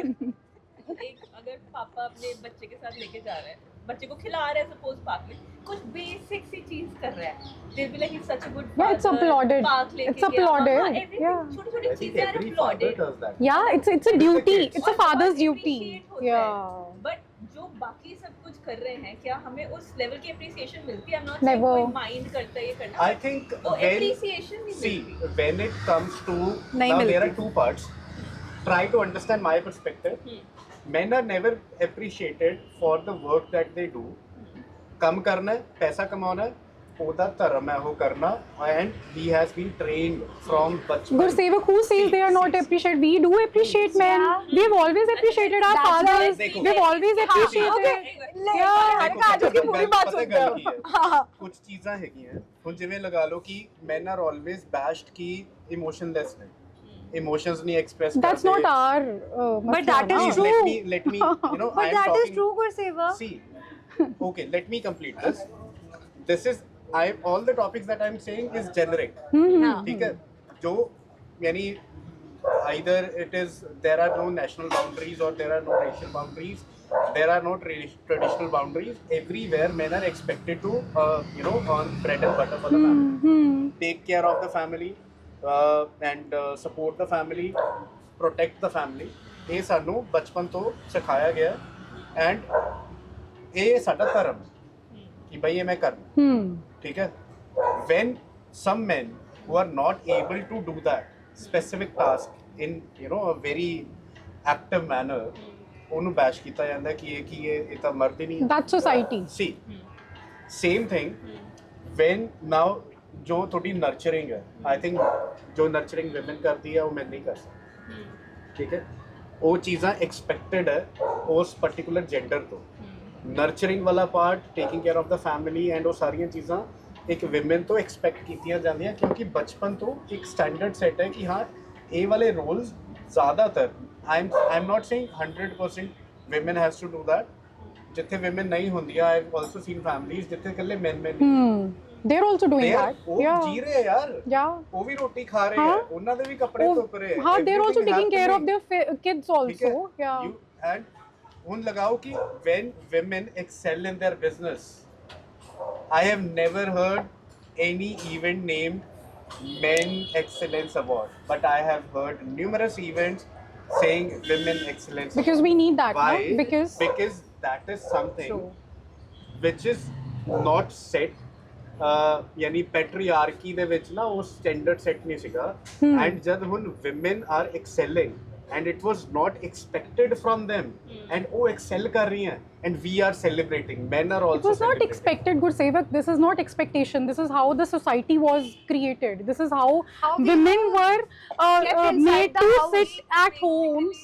एक अगर पापा अपने बच्चे के साथ लेके जा रहे हैं बच्चे को खिला रहे हैं सपोज पार्क में कुछ बेसिक सी चीज कर रहा है दिल भी like such a good Yeah, it's applauded. It's applauded. Yeah. छोटी छोटी I think चीजें every father applauded does that. yeah it's a duty it's a father's duty yeah but जो बाकी सब कुछ कर रहे हैं क्या हमें उस लेवल की अप्रिसिएशन मिलती है नॉट Never. कोई माइंड करता है ये करना I think तो when appreciation नहीं see मिलती when it comes to नहीं now there मिलती। are two parts. Try to understand my perspective. Men are never appreciated for the work that they do. ਕੰਮ ਕਰਨਾ ਹੈ ਪੈਸਾ ਕਮਾਉਣਾ ਹੈ ਉਹਦਾ ਧਰਮ ਹੈ ਉਹ ਕਰਨਾ and he has been trained from bachpan. Gursevak who says they are not appreciated we do appreciate men we have always appreciated our That's why- fathers देखो। we have always appreciated देखो, आज उसकी पूरी बात पता है सुनते ਗੱਲ हो ਕੀ ਹੈ? ਕੁਝ ਚੀਜ਼ਾਂ ਹੈਗੀਆਂ ਹੁਣ ਜਿਵੇਂ ਲਗਾ ਲਓ ਕਿ men are always bashed ਕਿ emotionless ਨੇ emotions ਨਹੀਂ express that's not our But that is Please true. let me but I am that is talking true Gurseva see okay let me complete this is all the topics that I'm saying is generic हाँ ठीक है जो यानी either it is there are no national boundaries or there are no racial boundaries there are no traditional boundaries. Everywhere men are expected to earn bread and butter for the family, take care of the family, and support the family, protect the family. ਇਹ ਸਾਨੂੰ ਬਚਪਨ ਤੋਂ ਸਿਖਾਇਆ ਗਿਆ and ਇਹ ਸਾਡਾ ਧਰਮ ਹੈ ਕਿ ਬਈ ਇਹ ਮੈਂ ਕਰਨਾ ਠੀਕ ਹੈ when some men who are not able to do that specific task in a very active manner ਉਹਨੂੰ ਬੈਸ਼ ਕੀਤਾ ਜਾਂਦਾ ਕਿ ਇਹ ਤਾਂ ਮਰਦ ਹੀ ਨਹੀਂ ਹੈ That's society. see same thing when now ਜੋ ਤੁਹਾਡੀ ਨਰਚਰਿੰਗ ਹੈ ਆਈ ਥਿੰਕ ਜੋ ਨਰਚਰਿੰਗ ਵਿਮਨ ਕਰਦੀ ਹੈ ਉਹ ਮੈਂ ਨਹੀਂ ਕਰ ਸਕਦਾ ਠੀਕ ਹੈ ਉਹ ਚੀਜ਼ਾਂ ਐਕਸਪੈਕਟਡ ਹੈ ਉਸ ਪਾਰਟਿਕੂਲਰ ਜੈਂਡਰ ਤੋਂ ਨਰਚਰਿੰਗ ਵਾਲਾ part taking care of the family and ਉਹ ਸਾਰੀਆਂ ਚੀਜ਼ਾਂ ਇੱਕ ਵਿਮਨ ਤੋਂ ਐਕਸਪੈਕਟ ਕੀਤੀਆਂ ਜਾਂਦੀਆਂ ਕਿਉਂਕਿ ਬਚਪਨ ਤੋਂ ਇੱਕ ਸਟੈਂਡਰਡ ਸੈਟ ਹੈ ਕਿ ਹਾਂ ਇਹ ਵਾਲੇ ਰੋਲਸ ਜ਼ਿਆਦਾਤਰ I am not saying 100% women has to do that ਜਿੱਥੇ women ਨਹੀਂ ਹੁੰਦੀਆਂ I have also scene families ਜਿੱਥੇ ਇਕੱਲੇ men They're also doing They are- that. ਉਹ Yeah. ਜੀ ਰਹੇ ਯਾਰ Yeah. ਉਹ ਵੀ ਰੋਟੀ ਖਾ ਰਹੇ ਹਾਂ। ਹੈ ਉਹਨਾਂ ਦੇ ਵੀ ਕੱਪੜੇ ਧੁੱਪ ਰਹੇ ਹੈ हाँ, they're also Everything taking care of happening. their kids ठीक है? also. Yeah. You- and ਹੁਣ ਲਗਾਓ ਕਿ when women excel in their business I have never heard any event named Men Excellence Award but I have heard numerous events saying Women Excellence Because we need that, Why? no? Because that is something True. which is not set ਯਾਨੀ ਪੈਟਰੀਆਰਕੀ ਦੇ ਵਿੱਚ ਨਾ ਉਹ standard set ਨਹੀਂ ਸੀਗਾ and ਜਦ ਹੁਣ women are excelling and it was not expected from them and ਉਹ excel ਕਰ ਰਹੀਆਂ and we are celebrating men are also It was not celebrating. expected, Gursevak. This is not expectation. This is how the society was created. This is how we women were kept inside made the to house. sit at homes.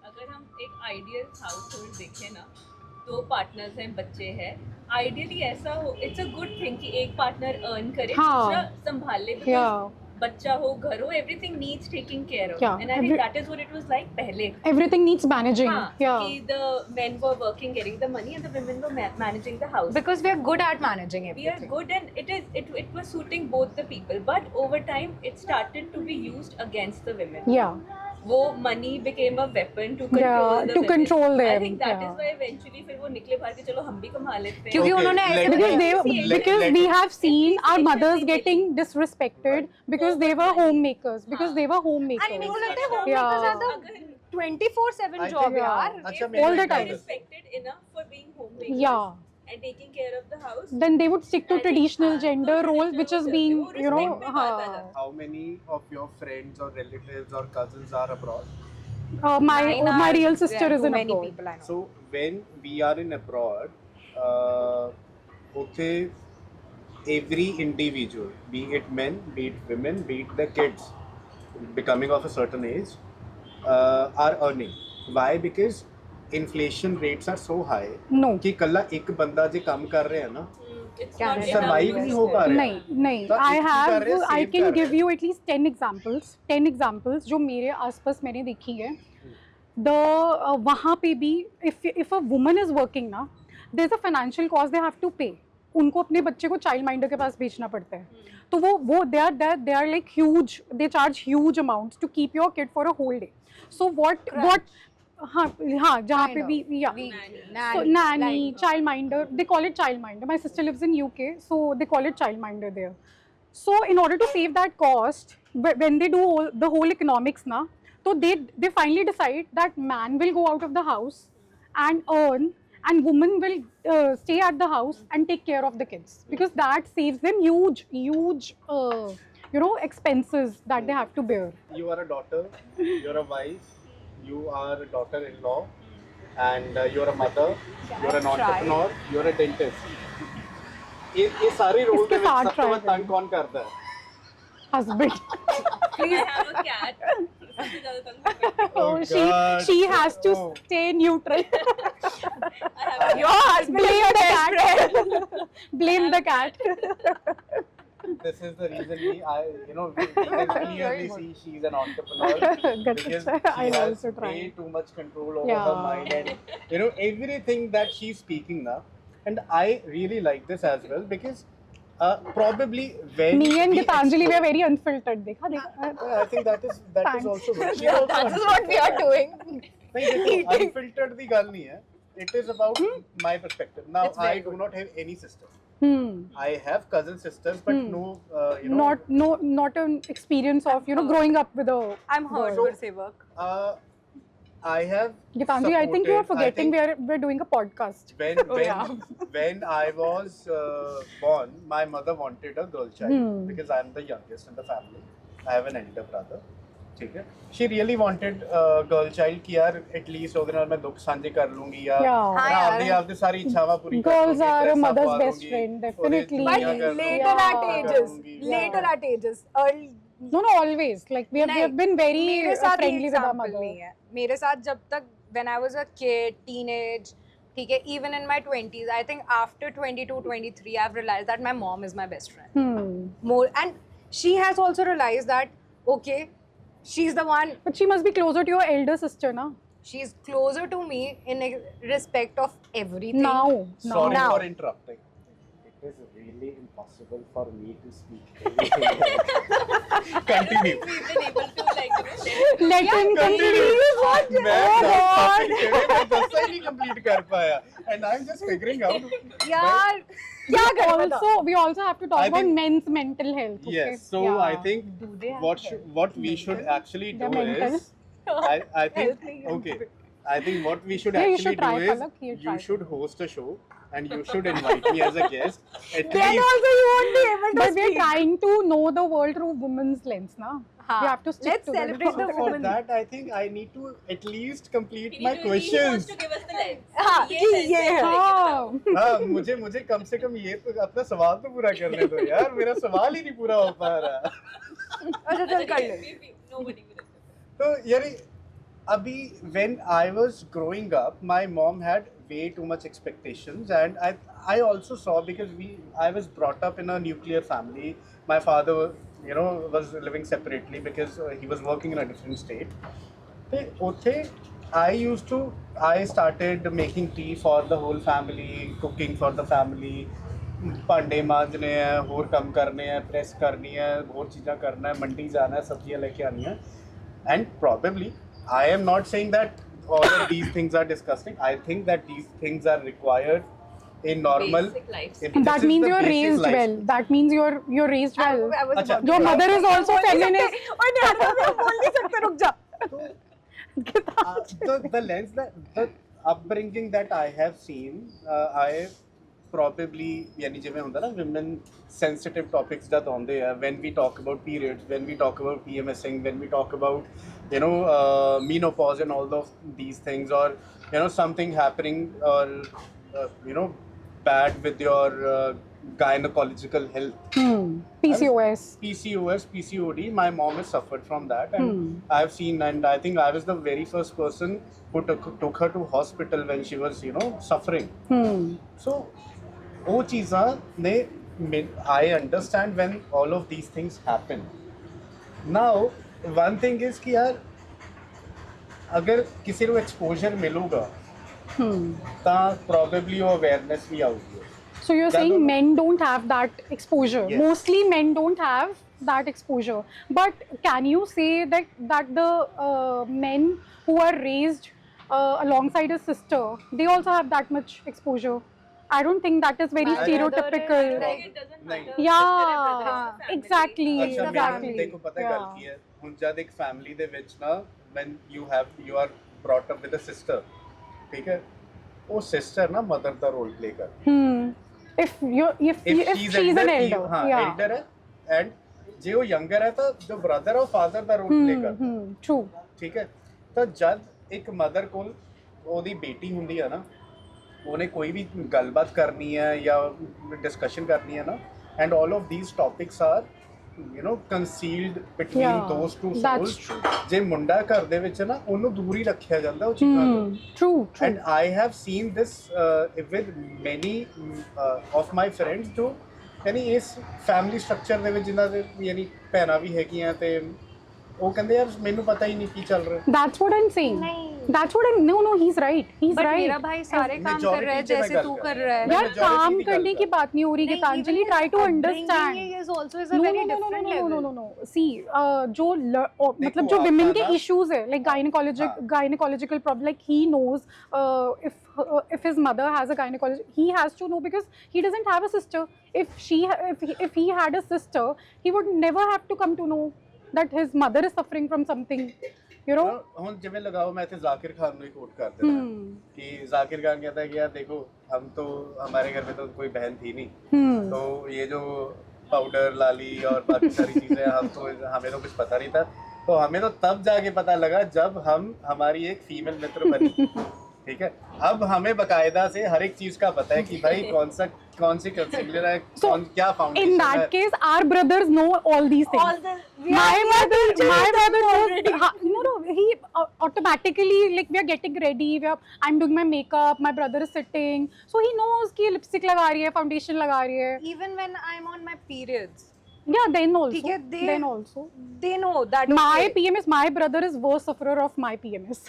अगर हम एक ideal household देखें ना दो partners हैं बच्चे हैं ideally ऐसा हो इट्स अ गुड थिंग कि एक पार्टनर अर्न करे हाँ. दूसरा संभाले because Yeah. बच्चा हो घर हो everything needs taking care of Yeah. And I think that is what it was like पहले Everything needs managing. हाँ, Yeah. कि the men were working getting the money and the women were managing the house Because we are good at managing we are everything. good and it was suiting both the people but over time it started to be used against the women Yeah. वो money became a weapon to control the to women. control I them, think that yeah. is why eventually फिर वो निकले बाहर के चलो हम भी कमा लेते हैं क्योंकि Okay, उन्होंने ऐसे let- Because बनाया they, कि let- because let- we have seen our Especially mothers women. getting disrespected because they were homemakers. Because they were homemakers. And मेरे को लगता है Yeah. homemakers are the 24/7 I job think- यार. अच्छा, All मेरा the एक time. है। respected enough for being homemakers Yeah. and taking care of the house Then they would stick to I think, traditional हाँ, gender तो role, traditional which is होते being, हैं, वो you know, respect पे बात आ हाँ. जाती How many of your friends or relatives or cousins are abroad? My real sister is in many abroad. people I know. So when we are in abroad, ਉੱਥੇ every individual, be it men, be it women, be it the kids, becoming of a certain age, are earning. Why? Because inflation rates are so high No. ਕਿ ਕੱਲਾ ਇੱਕ ਬੰਦਾ ਜੇ ਕੰਮ ਕਰ ਰਿਹਾ ਨਾ it's क्या not है? enough survive to नहीं हो पा रहा है नहीं नहीं तो I एक ही have कर रहे हैं, I same can कर रहे give हैं। you at least 10 examples जो मेरे आसपास मैंने देखी है the वहाँ पे भी if a woman is working ना there's a financial cost they have to pay उनको अपने बच्चे को चाइल्ड माइंडर के पास भेजना पड़ता है तो वो they are like huge they charge huge amounts to keep your kid for a whole day so what हाँ जहाँ पे भी yeah so nanny childminder they call it childminder my sister lives in UK so they call it childminder there so in order to save that cost when they do the whole economics na so they finally decide that man will go out of the house and earn and woman will stay at the house and take care of the kids because that saves them huge expenses that they have to bear. You are a daughter, you're a wife, you are a daughter-in-law, and you're a mother, you're an entrepreneur, you're a dentist. ये सारे role इसके में साथ सबसे try ज्यादा तंग कौन करता है? Husband. I have a cat सबसे ज़्यादा तंग करता है। Oh, God. she has to Oh. stay neutral. I have a Your husband Blame is the the best friend. cat. Blame the cat. This is the reason we can clearly see she's an entrepreneur Good. because I she has also try. way too much control over Yeah. her mind and everything that she's speaking now. And I really like this as well because probably when Me and we Gitanjali we are explore- very unfiltered. देखा देखा. I think that is Thanks. also good. She's also That is what we are doing. नहीं देखो unfiltered ਦੀ ਗੱਲ ਨਹੀਂ ਹੈ it is about my perspective. Now, It's very I do good. not have any sisters. Hmm. I have cousin sisters, but no, you know, Not an experience of growing up with a. I'm hurt, girl. Gursevak. I have. Gitanji, I think you are supported- I forgetting think we're doing a podcast. when I was born, my mother wanted a girl child because I'm the youngest in the family. I have an elder brother. ठीक है. She really wanted a girl child कि यार at least ਉਹਦੇ ਨਾਲ ਮੈਂ ਦੁੱਖ ਸਾਂਝੇ ਕਰ ਲੂੰਗੀ ਜਾਂ Yeah. ਆਪਦੀ ਸਾਰੀ ਇੱਛਾਵਾਂ ਪੂਰੀ ਕਰ Girls ਲੂੰਗੀ, are a dress up mother's ਪਾ best ਲੂੰਗੀ, friend, ਉਹਦੇ definitely. But ਚੂੜੀਆਂ ਕਰ ਲੂੰਗੀ, later at Yeah. ages, Yeah. later at ages, early. No, always. Like we have been very मेरे साथ ही friendly with our example mother. नहीं है. मेरे साथ जब तक when I was a kid, teenage, ठीक है, even in my 20s, I think after 22, 23, I've realized that my mom is my best friend. More, and she has also realized that okay, she's the one. But she must be closer to your elder sister, na? She's closer to me in respect of everything. Now. Sorry Now. for interrupting. It is really impossible for me to speak everything. Continue. We've been able to like share. Let him complete. मैं Oh दस God. topic थे, मैं 10 ही नहीं complete कर पाया. And I'm just figuring out. यार क्या But करें also, we also have to talk I about think- men's mental health. Okay? Yes, so Yeah. I think they have what we should actually do They're mental. is I think okay. I think what we should Yeah, you actually should try, do Palak, you is try. you should host a show and you should invite me as a guest. At then least also you won't be able to But we're speak. trying to know the world through women's lens, na? हाँ. We have to stick Let's together. celebrate the for women. that I think I need to at least complete He my wants questions. to give us the lens. हाँ, ये कि lens ये है, है. like, हाँ. हाँ मुझे कम से कम ये तो अपना सवाल तो पूरा करने दो यार मेरा सवाल ही नहीं पूरा हो पा रहा अच्छा चल कर ले. Nobody will listen. तो यार अभी when I was growing up my mom had way too much expectations and I also saw because I was brought up in a nuclear family. My father was living separately because he was working in a different state. ਤੇ ਉੱਥੇ I started making tea for the whole family, cooking for the family, ਭਾਂਡੇ ਮਾਂਜਣੇ ਹੈ, ਹੋਰ ਕੰਮ ਕਰਨੇ ਹੈ, press ਕਰਨੀ ਹੈ, ਹੋਰ ਚੀਜ਼ਾਂ ਕਰਨਾ ਹੈ, ਮੰਡੀ ਜਾਣਾ ਹੈ, ਸਬਜ਼ੀਆਂ ਲੈ ਕੇ ਆਉਣੀਆਂ. And probably I am not saying that all of these things are disgusting. I think that these things are required in normal. Basic life this That is means the you're basic raised life. well. That means you're raised well. I was अच्छा, about Your to- mother is also बोल नहीं feminist. सकते. ओए नहीं यार, मैं बोल नहीं सकते, रुक जा. The lens the upbringing that I have seen, I probably यानी जिਵੇਂ ਹੁੰਦਾ ना women sensitive topics जब आਉਂਦੇ ਆ when we talk about periods, when we talk about PMSing, when we talk about menopause and all of these things, or something happening or bad with your gynecological health. PCOS. PCOS, PCOD, my has suffered from that and I've seen and I think I was the very first person who took her to hospital when she was, suffering. So, वो चीज़ां ने I understand when all of these things happen. Now, one thing is कि यार अगर किसी को exposure मिलूगा ਤਾਂ probably वो awareness भी आऊगी. So you're That saying don't- men don't have that exposure. Yes. Mostly men don't have that exposure. But can you say that the men who are raised alongside a sister, they also have that much exposure? I don't think that is very My stereotypical. brother Like, it doesn't नहीं. matter. Yeah, sister and brother is the family. exactly. अच्छा Exactly. देखो पता है ਗੱਲ Yeah. ਕੀ ਹੈ ਹੁਣ ਜਦ ਇੱਕ ਫੈਮਿਲੀ ਦੇ ਵਿੱਚ ਨਾ when you are brought up with a sister ਠੀਕ ਹੈ ਉਹ ਸਿਸਟਰ ਨਾ ਮਦਰ ਦਾ ਰੋਲ ਪਲੇ ਕਰ If she's an elder, ਹਾਂ yeah. elder ਹੈ and ਜੇ ਉਹ younger ਹੈ ਤਾਂ ਜੋ brother ਹੈ ਉਹ father ਦਾ ਰੋਲ ਪਲੇ ਕਰਦਾ True. ਠੀਕ ਹੈ ਤਾਂ ਜਦ ਇੱਕ ਮਦਰ ਕੋਲ ਉਹਦੀ ਬੇਟੀ ਹੁੰਦੀ ਹੈ ਨਾ ਉਹਨੇ ਕੋਈ ਵੀ ਗੱਲਬਾਤ ਕਰਨੀ ਹੈ ਜਾਂ ਡਿਸਕਸ਼ਨ ਕਰਨੀ ਹੈ ਨਾ and all of these topics are concealed between Yeah, those two that's souls. ਜੇ ਮੁੰਡਾ ਘਰ ਦੇ ਵਿੱਚ ਨਾ ਉਹਨੂੰ ਦੂਰ ਹੀ ਰੱਖਿਆ ਜਾਂਦਾ ਉਹ ਚੀਜ਼ਾਂ ਤੋਂ. True. And I have seen this with many of my friends ਜੋ ਯਾਨੀ ਇਸ ਫੈਮਿਲੀ ਸਟਰਕਚਰ ਦੇ ਵਿੱਚ ਜਿਨ੍ਹਾਂ ਦੇ ਯਾਨੀ ਭੈਣਾਂ ਵੀ ਹੈਗੀਆਂ ਤੇ ਉਹ ਕਹਿੰਦੇ ਯਾਰ ਮੈਨੂੰ ਪਤਾ ਹੀ ਨਹੀਂ ਕੀ ਚੱਲ ਰਿਹਾ। That's what I'm saying. That's what I'm. No, he's right. He's but right. मेरा भाई सारे काम कर रहा है Majority जैसे की तू मैं कर कर रहा है। यार majority काम की करने गल की कर। बात नहीं हो रही Geetanjali, try to understand. is also is a No, very no, no, no, different no, no, level. no, no, no. See, जो मतलब जो आपका women के ना- issues है, like gynecological problem, like he knows if his mother has a gynecologist, he has to know because he doesn't have a sister. If he had a sister, he would never have to come to know that his mother is suffering from something. You know. ਹੁਣ ਜਿਵੇਂ ਲਗਾਓ ਮੈਂ ਇੱਥੇ ਜ਼ਾਕਿਰ ਖਾਨ ਨੂੰ ਹੀ ਕੋਟ ਕਰ ਦੇਣਾ कि जाकिर खान कहता है कि यार देखो हम तो हमारे घर में तो कोई बहन थी नहीं, तो ये जो पाउडर लाली और बाकी सारी चीजें हम तो हमें तो कुछ पता नहीं था, तो हमें तो तब जाके पता लगा जब हम हमारी एक फीमेल मित्र बनी। ठीक है, अब हमें बकायदा से हर एक चीज का पता है कि भाई कौन सी कंसीलर है, कौन क्या In फाउंडेशन that है। case, our brothers know all these things. My brother knows. No, he automatically, like, we are getting ready. I'm doing my makeup. My brother is sitting, so he knows कि lipstick लगा रही है, foundation लगा रही है. Even when I'm on my periods, Yeah, then also. ठीक है, Then also. they know that My okay, PMS, my brother is worst sufferer of my PMS.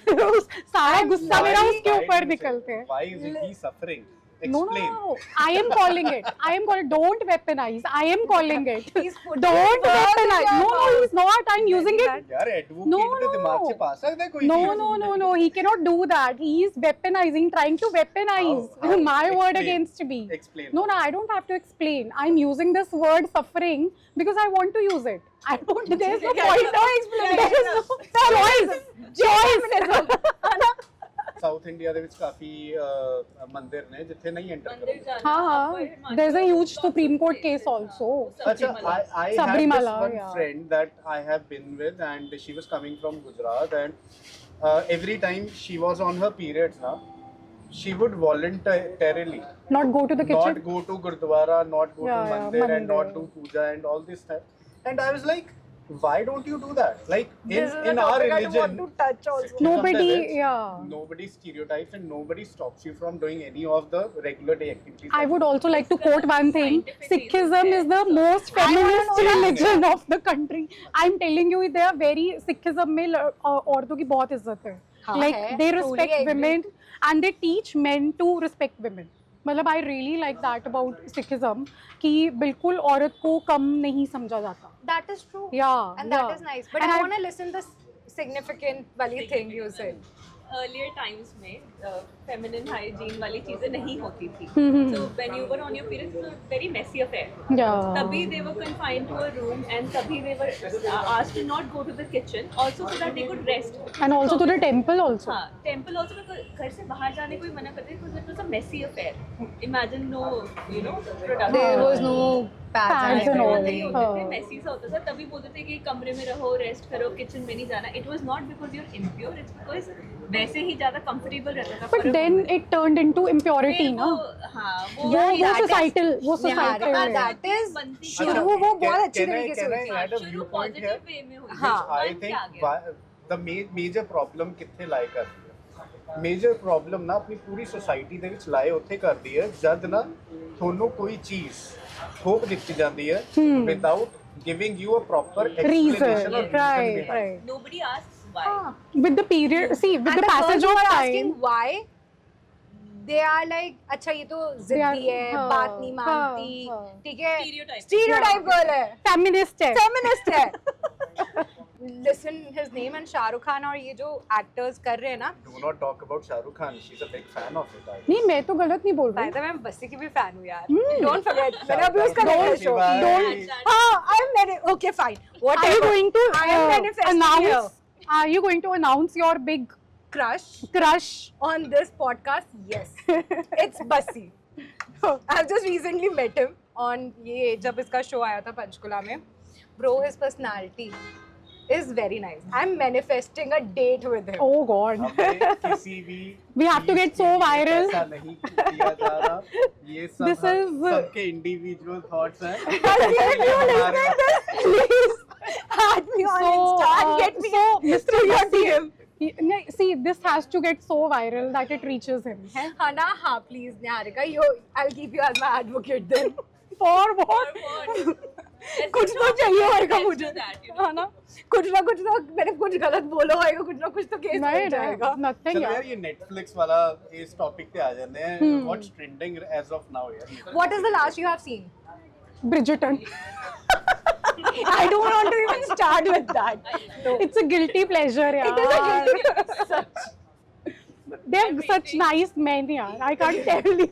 सारा गुस्सा मेरा उसके ऊपर निकलते हैं. Why is he suffering? No, Explain. no, I am calling it. Don't weaponize. I am calling it. He's putting Don't words in weaponize. your No, mouth. he's not. I'm using it. यार advocate के दिमाग से पा सकता है कोई चीज़? No. He cannot do that. He is weaponizing, trying to weaponize How? my word Explain. against me. Explain. No, I don't have to explain. I'm using this word suffering because I want to use it. I don't. There's no point of explanation. There is choice. South India ਦੇ ਵਿੱਚ ਕਾਫੀ ਮੰਦਿਰ ਨੇ ਜਿੱਥੇ ਨਹੀਂ enter मंदिर ਕਰਦੇ। जाना हाँ, आपको हिमाचल there's a में huge Supreme Court case also. अच्छा, I had this Sabrimala, one yeah. friend that I have been with, and she was coming from Gujarat, and every time she was on her periods now, she would voluntarily Not go to the kitchen. not go to Gurdwara, not go Yeah, to yeah, mandir, and not mandir. do puja and all this stuff. And I was like, why don't you do that? Like this is in a our topic I don't religion, want to touch also. Nobody, There is yeah. nobody stereotypes and nobody stops you from doing any of the regular day activities. I would also like to quote one thing. Scientific Sikhism is the most feminist religion of the country. I'm telling you, they are very Sikhism में औरतों की बहुत इज्जत है. हाँ, Like है. they Truly respect agree. women and they teach men to respect women. मतलब I really like that about Sikhism कि बिल्कुल औरत को कम नहीं समझा जाता. That is true. Yeah, And that yeah. is nice. But And I I- want to listen the significant वाली thing you said. earlier times में feminine hygiene वाली चीजें नहीं होती थी. So when you were on your periods, it was a very messy affair. Yeah. तभी they were confined to a room and तभी they were asked to not go to the kitchen, also so that they could rest. And also to the temple also. हाँ, temple also because घर से बाहर जाने को ही मना करते because it was a messy affair. Imagine no, production. There was no pads Pads and and all. everything. नहीं होते थे, हाँ. messy सा होता था. तभी बोलते थे कि कमरे में रहो, रेस्ट करो, किचन में नहीं जाना. It was not because you're impure, it's because वैसे ही ज्यादा comfortable रहता था. But then it turned into impurity, फिर ना? हाँ, वो that is- societal, वो Niharika, societal. that is बनती शुरू अच्छा, वो बहुत अच्छी can I- तरीके से can I हुई थी. add a शुरू viewpoint here? positive way में हुई. हाँ. I बन के think आ गया. the major problem ਕਿੱਥੇ ਲਾਏ ਕਰਦੀ ਹੈ, ਮੇਜਰ ਪ੍ਰੋਬਲਮ ਨਾ ਆਪਣੀ ਪੂਰੀ ਸੋਸਾਇਟੀ ਦੇ ਵਿੱਚ ਲਾਏ ਉੱਥੇ ਕਰਦੀ ਹੈ ਜਦ ਨਾ ਤੁਹਾਨੂੰ ਕੋਈ ਚੀਜ਼ ਥੋਪ ਦਿੱਤੀ ਜਾਂਦੀ ਹੈ without giving you a proper explanation Reason, or reason right, behind. right. Nobody asks why. With the period, see, with And the passage girls of who are asking time. why, they are like, अच्छा ये तो जिद्दी है, हाँ, बात नहीं हाँ, मानती, हाँ. ठीक है, Stereotype. stereotype girl है, Feminist है. feminist है. Listen his name and Shahrukh Khan और ये जो actors कर रहे हैं ना, Do not talk about Shahrukh Khan. She's a big fan of it. नहीं, मैं तो गलत नहीं बोल by रही. the way मैं बस्सी की भी fan हूँ यार. Don't forget. मैंने अभी उसका Don't- देखा show. Don't- हाँ, okay fine. Whatever. Are you going to I am manifesting here. announce? Are you going to announce your big Crush crush? on this podcast? Yes. It's Bassi. I've just recently met him on ये जब इसका show आया था पंचकुला में. Bro, his personality is very nice. I'm manifesting a date with him. Oh God. हमें किसी भी We have to get so चीज़ के लिए viral. ऐसा नहीं किया जा रहा. ये सब This is- सबके individual thoughts हैं. If you हमारे- listen to this, please add me on Insta and get me Mr. your DM. See, this has to get so viral that it reaches him. हाँ ना, हाँ please Niharika, I'll keep you as my advocate then. For what? For what? कुछ तो चाहिए होगा मुझे, that, you know. है ना? कुछ ना मैंने कुछ गलत बोला होगा, कुछ ना कुछ तो केस नहीं हो जाएगा। नथिंग चलो यार यार ये नेटफ्लिक्स वाला इस टॉपिक पे आ जाते हैं, what's trending as of now यार। What is the last you have seen? Bridgerton. I don't want to even start with that. No. It's a guilty pleasure यार. It is a guilty such. They're such nice men यार. I can't tell you.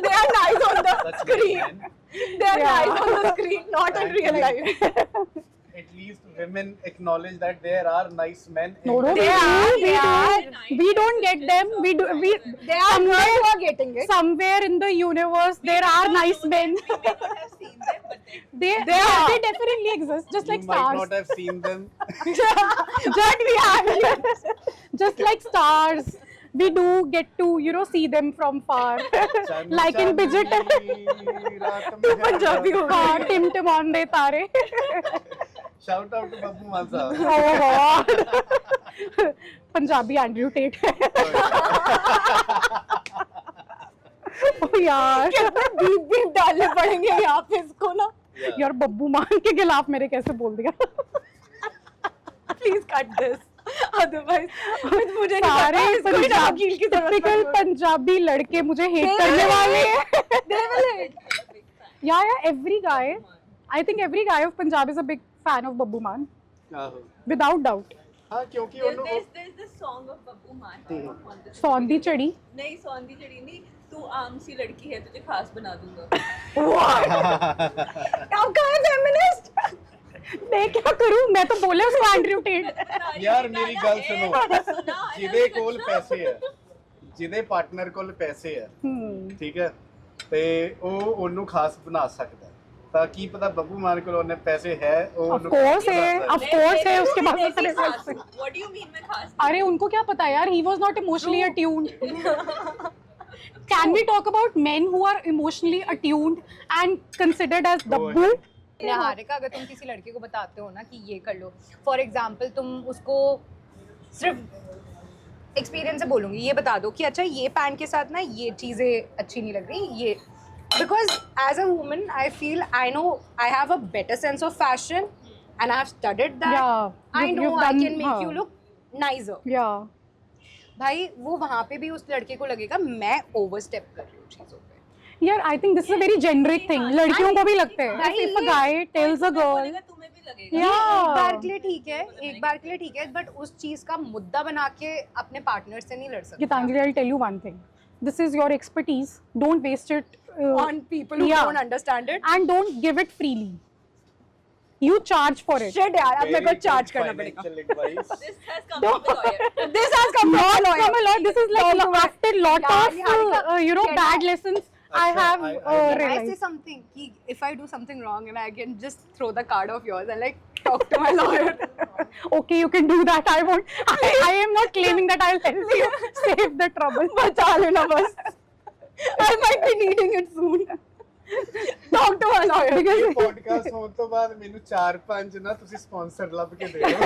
They are nice on the Such screen. men. They are Yeah. nice on the screen, not in real life. At least women acknowledge that there are nice men. No, in no, the- They are. we don't get them. We They are girls who are getting it. somewhere in the universe there are nice men. We may not have seen them, but then They definitely exist, just You like might stars. not have seen them. Just we have, just like stars. We do get to see them from far, like in Bridgerton. तू पंजाबी हो हाँ, टिमटिमांदे तारे. Shout out to Babbu Maan sahab. Oh God. Punjabi Andrew Tate. Oh यार. Beep डालने पड़ेंगे यहाँ पे इसको ना। यार बब्बू मान के खिलाफ मेरे कैसे बोल दिया. Please cut this. Otherwise, मुझे सारे वकील की जरूरत टिपिकल पंजाबी लड़के मुझे हेट करने वाले हैं. They will hate. Yeah, every guy. I think every guy of Punjab is a big fan of Babbu Maan, आहो। without doubt. हाँ क्योंकि there's, उन्होंने there's this song of Babbu Maan on the सौंधी चढ़ी. नहीं सौंधी चढ़ी नहीं, तू आम सी लड़की है तुझे खास बना दूंगा। अब कहाँ है feminist? मैं क्या करूं, मैं तो बोले उसको एंड्रयू टेट. यार मेरी गल सुनो, सुना ਜਿਹਦੇ ਕੋਲ ਪੈਸੇ ਹੈ, ਜਿਹਦੇ ਪਾਰਟਨਰ ਕੋਲ ਪੈਸੇ ਹੈ, ਠੀਕ ਹੈ, ਤੇ ਉਹ ਉਹਨੂੰ ਖਾਸ ਬਣਾ ਸਕਦਾ ਹੈ। ਤਾਂ ਕੀ ਪਤਾ ਬੱਬੂ ਮਾਨ ਕੋਲ ਉਹਨੇ ਪੈਸੇ ਹੈ, ਉਹ Of course है, of course है, उसके पास मैं सारे खास पैसे. हूँ। What do you mean मैं खास? अरे उनको क्या पता यार, he was not emotionally attuned. Can we talk about men who are emotionally attuned and considered as dabbu? Niharika, अगर तुम किसी लड़के को बताते हो ना कि ये कर लो, फॉर एग्जाम्पल तुम उसको सिर्फ एक्सपीरियंस से बोलूँगी, ये बता दो कि अच्छा ये पैंट के साथ ना ये चीज़ें अच्छी नहीं लग रही, ये because as a woman I feel I know I have a better sense of fashion and I have studied that, Yeah, I you've know I done- can make हाँ. You look nicer. Yeah. भाई वो वहाँ पे भी उस लड़के को लगेगा मैं ओवर स्टेप कर रही हूँ चीज़ों पे। यार I think this is a very generic thing. लड़कियों को भी लगता है. भाई, If a guy tells a girl, बोलेगा तुम्हें भी लगेगा। ये एक बार yeah. के लिए ठीक है, एक बार के लिए ठीक है, बट उस चीज का मुद्दा बना के अपने पार्टनर से नहीं लड़ सकते Gitanjali, I'll tell you one thing. This is your expertise. Don't waste it on people who Yeah. don't understand it. and don't give it freely. You charge for it. Shit यार, अब मेरे को Very charge good करना पड़ेगा। financial advice. This has come from the lawyer. This has come from Not a lawyer. from a lot. This is like after lot Yeah, of Niharika, bad get lessons I Acha, have I Can I say realized. something? कि if I do something wrong and I can just throw the card of yours and like talk to my lawyer. Okay, you can do that. I won't. I am not claiming that I'll help you save the trouble. बचा लेना बस। I might be needing it soon. Talk to my lawyer. ਇਹ podcast ਹੋਣ ਤੋਂ ਬਾਅਦ ਮੈਨੂੰ 4-5 ਨਾ ਤੁਸੀਂ ਸਪਾਂਸਰ ਲੱਭ ਕੇ ਦੇ ਦਿਓ।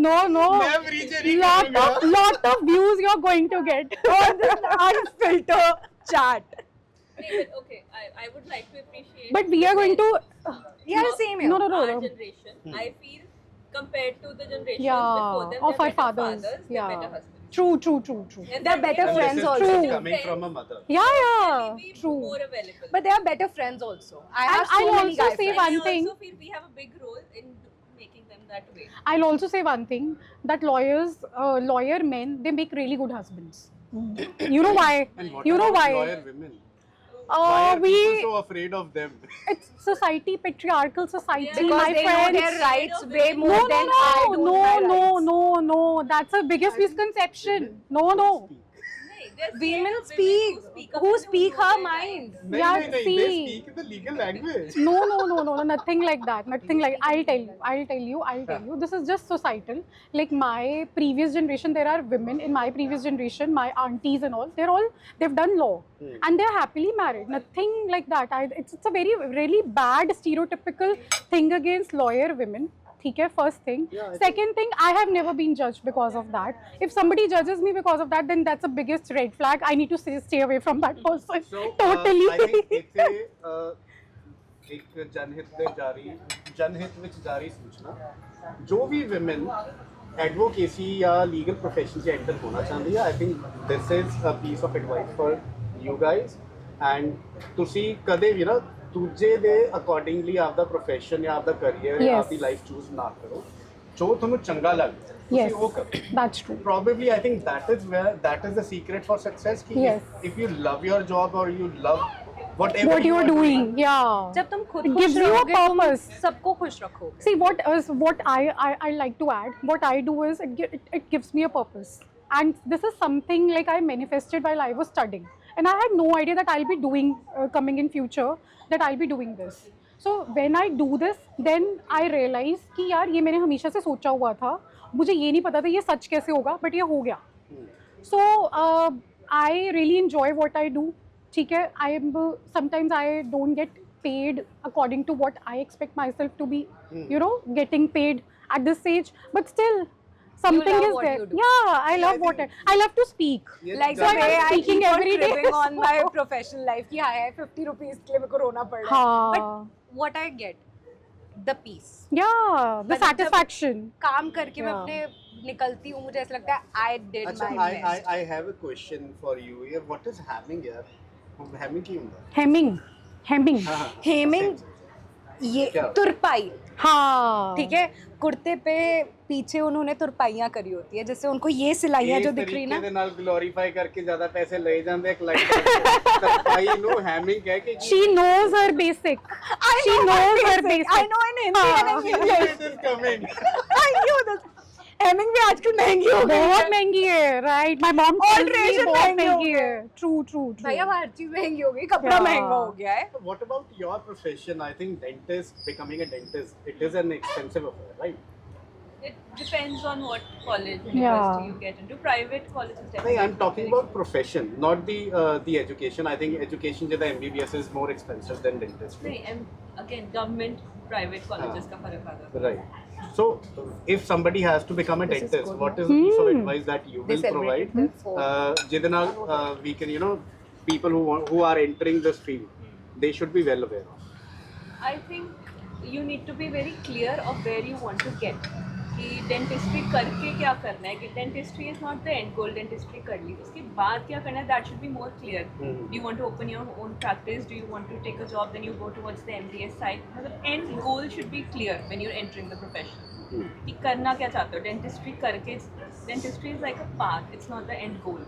No, no. मैं free से नहीं lot करूँगा। lot of views you're going to get. On this unfiltered chat. Okay, I would like to appreciate. But we are going to. Yeah, same here. No, no, no, Our no. generation, I feel, compared to the generations Yeah, before them, of they're our better fathers. they're Yeah. better husbands. True. And They're better And friends this is also. just True. coming from a mother. Yeah. Maybe True. more available. But they are better friends also. I have And so I'll many also guy say friends. one I thing. also feel we have a big role in making them that way. I'll also say one thing, that lawyer men, they make really good husbands. You know why? And what You know about why? lawyer women? Why are We. people so afraid of them? It's society, patriarchal society, Yeah. Because my they know friends. their rights way No, more than I do my rights. No. That's the biggest misconception. No. There's Women women speak, who speak her mind. नहीं, Yeah, नहीं, नहीं, they see. speak the legal language. No, nothing like that. Nothing like. I'll tell you. This is just societal. Like my previous generation, there are women in my previous generation, my aunties and all. They've done law, and they're happily married. Nothing like that. It's a very really bad stereotypical thing against lawyer women. ठीक है, first thing. Second thing, I have never been judged because of that. If somebody judges me because of that, then that's the biggest red flag. I need to stay away from that person. So, Totally. I think ਇੱਕ ਜਨਹਿਤ ਵਿੱਚ ਜਾਰੀ ਸੂਚਨਾ ਜੋ ਵੀ women advocacy ਜਾਂ legal profession 'ਚ enter ਹੋਣਾ ਚਾਹੁੰਦੀ ਆ, I think this is a piece of advice for you guys and ਤੁਸੀਂ ਕਦੇ ਵੀ ਨਾ ਦੂਜੇ ਦੇ ਅਕੋਰਡਿੰਗਲੀ ਆਪਦਾ ਪ੍ਰੋਫੈਸ਼ਨ ਜਾਂ ਆਪਦਾ ਕਰੀਅਰ ਜਾਂ Yes. ਆਪਦੀ ਲਾਈਫ ਚੂਜ਼ ਨਾ ਕਰੋ, ਜੋ ਤੁਹਾਨੂੰ ਚੰਗਾ ਲੱਗਦਾ Yes. ਤੁਸੀਂ ਉਹ ਕਰੋ। That's true. Probably I think that is the secret for success ki Yes. if you love your job or you love whatever What you are doing, yeah. जब तुम खुद It खुश gives you a रहोगे तुम purpose. सबको खुश रखोगे. See, what I like to add, what I do is it gives me a purpose. And this is something like I manifested while I was studying. And I had no idea that I'll be doing, coming in future, that I'll be doing this. So when I do this, then I realize कि यार ये मैंने हमेशा से सोचा हुआ था, मुझे ये नहीं पता था ये सच कैसे होगा, but ये हो गया. So I really enjoy what I do. ठीक है, sometimes I don't get paid according to what I expect myself to be, you know, getting paid at this age, but still something love is what there. you do. Yeah, I Yeah, love I what think- I love to speak. Yes, Like So the I'm way I speaking keep on every day. cribbing on my professional life कि हाँ यार 50 rupees के लिए मेरे को रोना पड़ रहा है. हाँ. But what I get, the peace. Yeah, the मतलब जब satisfaction. काम करके मैं Yeah. अपने निकलती हूँ, मुझे ऐसा लगता है I did अच्छा my best. I have a question for you here. What is hemming यार? Hemming ਕੀ ਹੁੰਦਾ? Hemming. हाँ, हाँ. हेमिंग ये क्या? तुरपाई, हाँ. ठीक है, कुर्ते पे पीछे उन्होंने तुरपाइयाँ करी होती है, जैसे उनको ये सिलाइयाँ जो दिख रही ਤਰੀਕੇ ਦੇ ना, ਨਾਲ ਗਲੋਰੀਫਾਈ ਕਰਕੇ ਜ਼ਿਆਦਾ ਪੈਸੇ ਲਏ ਜਾਂਦੇ ਆ ਕਲਾਇੰਟ ਤਾਂ ਭਾਈ ਨੂੰ ਹੈਮਿੰਗ ਕਹਿ ਕੇ She knows her basic. She knows her basic. I know in Hindi and in English. It is coming. I knew this. Hemming भी आजकल महंगी हो गई बहुत है. महंगी है, right? My mom tells me Alteration बहुत महंगे हो महंगी गए. है. True. भाई अब हर चीज महंगी हो गई, कपड़ा Yeah. महंगा हो गया है. What about your profession? I think dentist, becoming a dentist, it is an expensive affair, right? It depends on what college, Yeah. university you get into. Private colleges definitely. No, I'm talking about profession, not the education. I think education jada MBBS is more expensive than dentistry. नहीं, and again, government, private colleges का फर्क आता है. Right. So, if somebody has to become a This is dentist, good. what is the piece of advice that you They will separated provide? them for- ਜਿਹਦੇ ਨਾਲ we can, you know, people who are entering this field, they should be well aware of. I think you need to be very clear of where you want to get. कि dentistry करके क्या करना है, कि dentistry is not the end goal. Dentistry कर ली, उसके बाद क्या करना है, that should be more clear. Do you want to open your own practice, do you want to take a job, then you go towards the MDS side. मतलब end goal should be clear when you are entering the profession कि करना क्या चाहते हो. Dentistry करके, dentistry is like a path, it's not the end goal.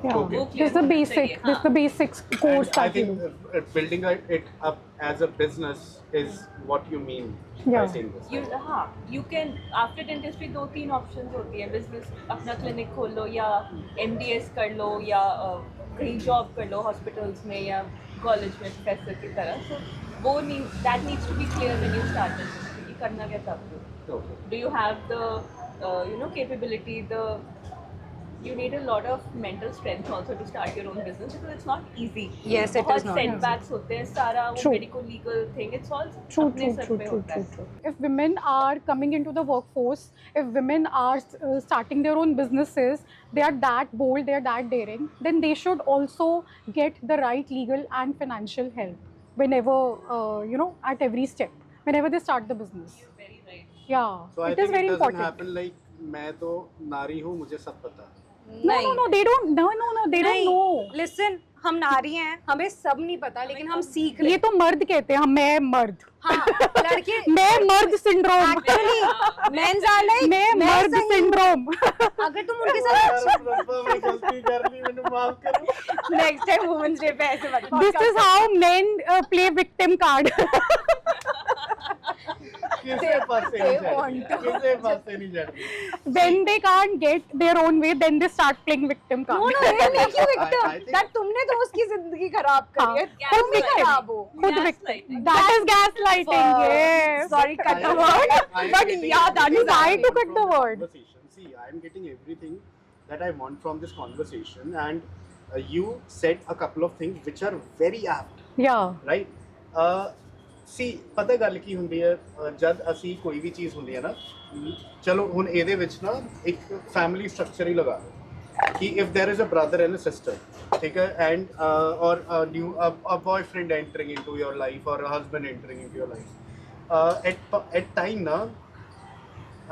Yeah. Okay. This is the basic. This is the basics course And I that you think do. building it up as a business is what you mean by Yeah. saying this. You हाँ, you can after dentistry 2-3 options होती है. Business अपना clinic खोल लो, या MDS कर लो, या कहीं job कर लो हॉस्पिटल्स में या कॉलेज में प्रोफेसर की तरह. So वो that needs to be clear when you start dentistry कि करना क्या चाहते हो. Okay. Do you have the capability, you need a lot of mental strength also to start your own business, because it's not easy. Yes, it is बहुत not easy. setbacks होते हैं, सारा वो True. medical legal thing, it's all True. अपने sir पे होता है. If women are coming into the workforce, if women are starting their own businesses, they are that bold, they are that daring, then they should also get the right legal and financial help whenever, at every step, whenever they start the business. Very right. Yeah, So I it is think very it doesn't important. happen like मैं तो नारी हूँ मुझे सब पता है. No, they don't. No, they don't know. Listen, हम नारी हैं, हमें सब नहीं पता, लेकिन हम सीख रहे ये तो मर्द कहते हैं, मैं मर्द. हाँ, लड़के मैं मर्द syndrome. Actually mens are like मैं मर्द सिंड्रोम. अगर तुम उनके साथ रब्बा मैं गलती कर ली मैंने माफ करो. नेक्स्ट टाइम वुमेन्स डे पे ऐसे मत This is how men play victim card. किसे पासे नहीं want जाती किसे पासे नहीं जाती. When they can't get their own way, then they start playing victim card. No, they make you I victim. think- That तुमने तो उसकी जिंदगी खराब करी है, हाँ, तुम भी खराब हो. खुद victim. That is gaslighting. Yes. Sorry, cut the I- word. I am But getting याद आनी everything Why चाहिए. to cut the word? Conversation. See, I am getting everything that I want from this conversation, and you said a couple of things which are very apt, Yeah. right? ਸੀ ਪਤਾ ਗੱਲ ਕੀ ਹੁੰਦੀ ਹੈ, ਜਦ ਅਸੀਂ ਕੋਈ ਵੀ ਚੀਜ਼ ਹੁੰਦੀ ਹੈ ਨਾ, ਚਲੋ ਹੁਣ ਇਹਦੇ ਵਿੱਚ ਨਾ ਇੱਕ ਫੈਮਿਲੀ ਸਟਰਕਚਰ ਹੀ ਲਗਾ ਲਓ. कि if there is a brother and a sister, ठीक है, एंड और a boyfriend entering into your life or a husband entering into your life, at time ना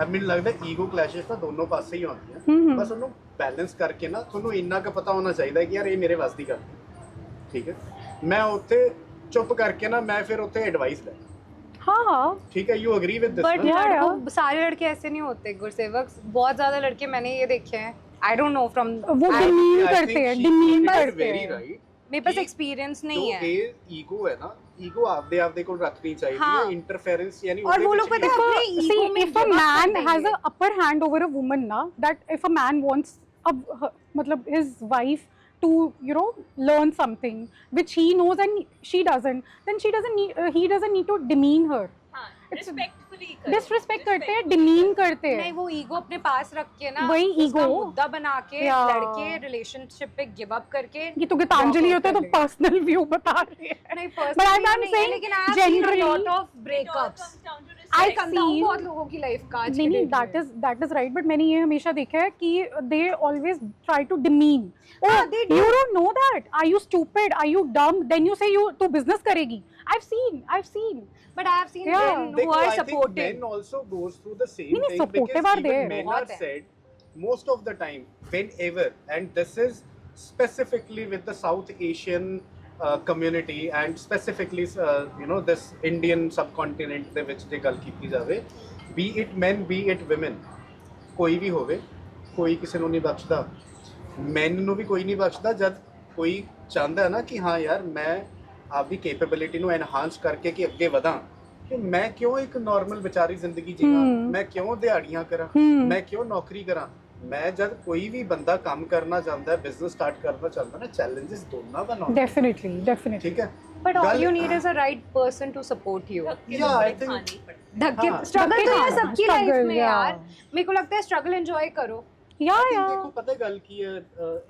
ਮੈਨੂੰ ਲੱਗਦਾ ਈਗੋ ਕਲੈਸ਼ਸ ਤਾਂ ਦੋਨੋਂ ਪਾਸੇ ਹੀ ਆਉਂਦੀਆਂ, ਬਸ ਉਹਨੂੰ ਬੈਲੈਂਸ ਕਰਕੇ ਨਾ ਤੁਹਾਨੂੰ ਇੰਨਾ ਕੁ ਪਤਾ ਹੋਣਾ ਚਾਹੀਦਾ ਕਿ ਯਾਰ ਇਹ ਮੇਰੇ ਵੱਸ ਦੀ ਗੱਲ ਨਹੀਂ, ਠੀਕ ਹੈ। ਮੈਂ ਉੱਥੇ चुप करके ना मैं फिर उत्थे एडवाइस ले, हाँ ठीक है, you agree with this? But लड़कों सारे लड़के ऐसे नहीं होते गुरसेवक, बहुत ज्यादा लड़के मैंने ये देखे हैं, आई डोंट नो फ्रॉम वो डिमीन करते हैं, डिमीन करते वेरी हैं। राइट, मेरे पास एक्सपीरियंस नहीं है। ये ईगो है ना, ईगो आपदे को रखनी चाहिए, हाँ। इंटरफेरेंस यानी और वो लोग पता है अपने See, ईगो में if a man has a upper hand over a woman, na, that if a man wants मतलब his wife to, you know, learn something which he knows and she doesn't, then he doesn't need to demean her. हाँ, respectfully करो, disrespect करते हैं, demean करते नहीं, हैं। वो ego अपने पास रख के ना, वही उसका ego। मुद्दा बना के या। लड़के रिलेशनशिप पे गिव अप करके ये तो गीतांजलि होता है तो पर्सनल व्यू बता रही है। नहीं But I'm personally saying लेकिन I have seen a generally- lot of It all breakups। comes down to I respect. करता हूँ seen- बहुत लोगों की लाइफ का आज नहीं के नहीं date में। that is right, but मैंने ये हमेशा देखा है कि they always try to demean. Oh, हाँ, they do। you don't know that? Are you stupid? Are you dumb? Then you say तू business करेगी। I've seen. But I have seen Yeah। men who देखो, are I think supportive। men also goes through the same नहीं, thing, supportive because are there। even men are बहुत है। said most of the time, whenever, and this is specifically with the South Asian community and specifically you know this Indian subcontinent ਦੇ ਵਿੱਚ ਜੇ ਗੱਲ ਕੀਤੀ ਜਾਵੇ, be it men be it women, ਕੋਈ ਵੀ ਹੋਵੇ, ਕੋਈ ਕਿਸੇ ਨੂੰ ਨਹੀਂ ਬਖਸ਼ਦਾ, men ਨੂੰ ਵੀ ਕੋਈ ਨਹੀਂ ਬਖਸ਼ਦਾ। ਜਦ ਕੋਈ ਚਾਹੁੰਦਾ ਹੈ ਨਾ ਕਿ ਹਾਂ ਯਾਰ ਮੈਂ ਆਪਦੀ ਕੈਪੇਬਿਲਿਟੀ ਨੂੰ ਐਨਹਾਂਸ ਕਰਕੇ ਕਿ ਅੱਗੇ ਵਧਾਂ, ਕਿ ਮੈਂ ਕਿਉਂ ਇੱਕ ਨਾਰਮਲ ਵਿਚਾਰੀ ਜ਼ਿੰਦਗੀ ਜੀਵਾਂ, ਮੈਂ ਕਿਉਂ ਦਿਹਾੜੀਆਂ ਕਰਾਂ, ਮੈਂ ਕਿਉਂ ਨੌਕਰੀ ਕਰਾਂ। ਮੈਂ ਜਦ ਕੋਈ ਵੀ ਬੰਦਾ ਕੰਮ ਕਰਨਾ ਚਾਹੁੰਦਾ ਹੈ, ਬਿਜ਼ਨਸ ਸਟਾਰਟ ਕਰਨਾ ਚਾਹੁੰਦਾ ਨਾ, ਚੈਲੰਜਸ ਦੋਨਾਂ ਦਾ ਨਾਲ, Definitely। ਠੀਕ ਹੈ। But all ਗੱਲ- you need is a right person to support you। धक्के Yeah, I तो think- खाने ही पड़ते हैं। धक्के हाँ, स्ट्रगल तो है धक्के सबकी struggle, लाइफ में yeah। यार, मेरे को लगता है स्ट्रगल एंजॉय करो। ਦੇਖੋ ਪਤਾ ਗੱਲ ਕੀ ਹੈ,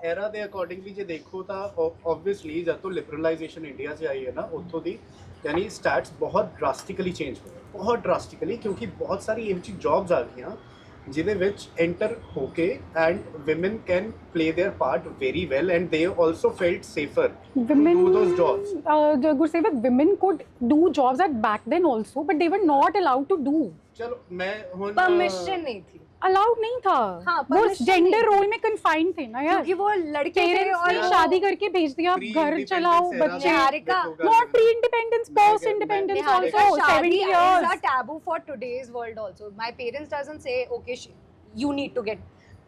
ਐਰਾ ਦੇ ਅਕੋਰਡਿੰਗਲੀ ਜੇ ਦੇਖੋ ਤਾਂ ਆਬਵੀਅਸਲੀ ਜਦ ਤੋਂ ਲਿਬਰਲਾਈਜੇਸ਼ਨ ਇੰਡੀਆ 'ਚ ਆਈ ਹੈ ਨਾ, ਉੱਥੋਂ ਦੀ ਯਾਨੀ ਸਟੈਟਸ ਬਹੁਤ ਡਰਾਸਟਿਕਲੀ ਚੇਂਜ ਹੋਏ, ਬਹੁਤ ਡਰਾਸਟਿਕਲੀ, ਕਿਉਂਕਿ ਬਹੁਤ ਸਾਰੀ ਇਹੋ ਜਿਹੀ ਜੌਬਸ ਆ ਗਈਆਂ ਜਿਹਦੇ ਵਿੱਚ ਐਂਟਰ ਹੋ ਕੇ and women can play their part very well and they also felt safer Women, to do those jobs. Gursevak, women could do jobs at back then also, but they were not allowed to do. चलो मैं ਹੁਣ permission नहीं थी, allowed नहीं था। हाँ, वो permission gender नहीं रोल में कन्फाइंड थे ना यार। क्योंकि वो लड़के थे पेरेंट्स और ने वो- शादी करके भेज दिया, घर चलाओ बच्चे। Niharika, Not pre-independence, post-independence Niharika, also, 70 शादी is years. a taboo for today's world also. My parents doesn't say okay you need to get,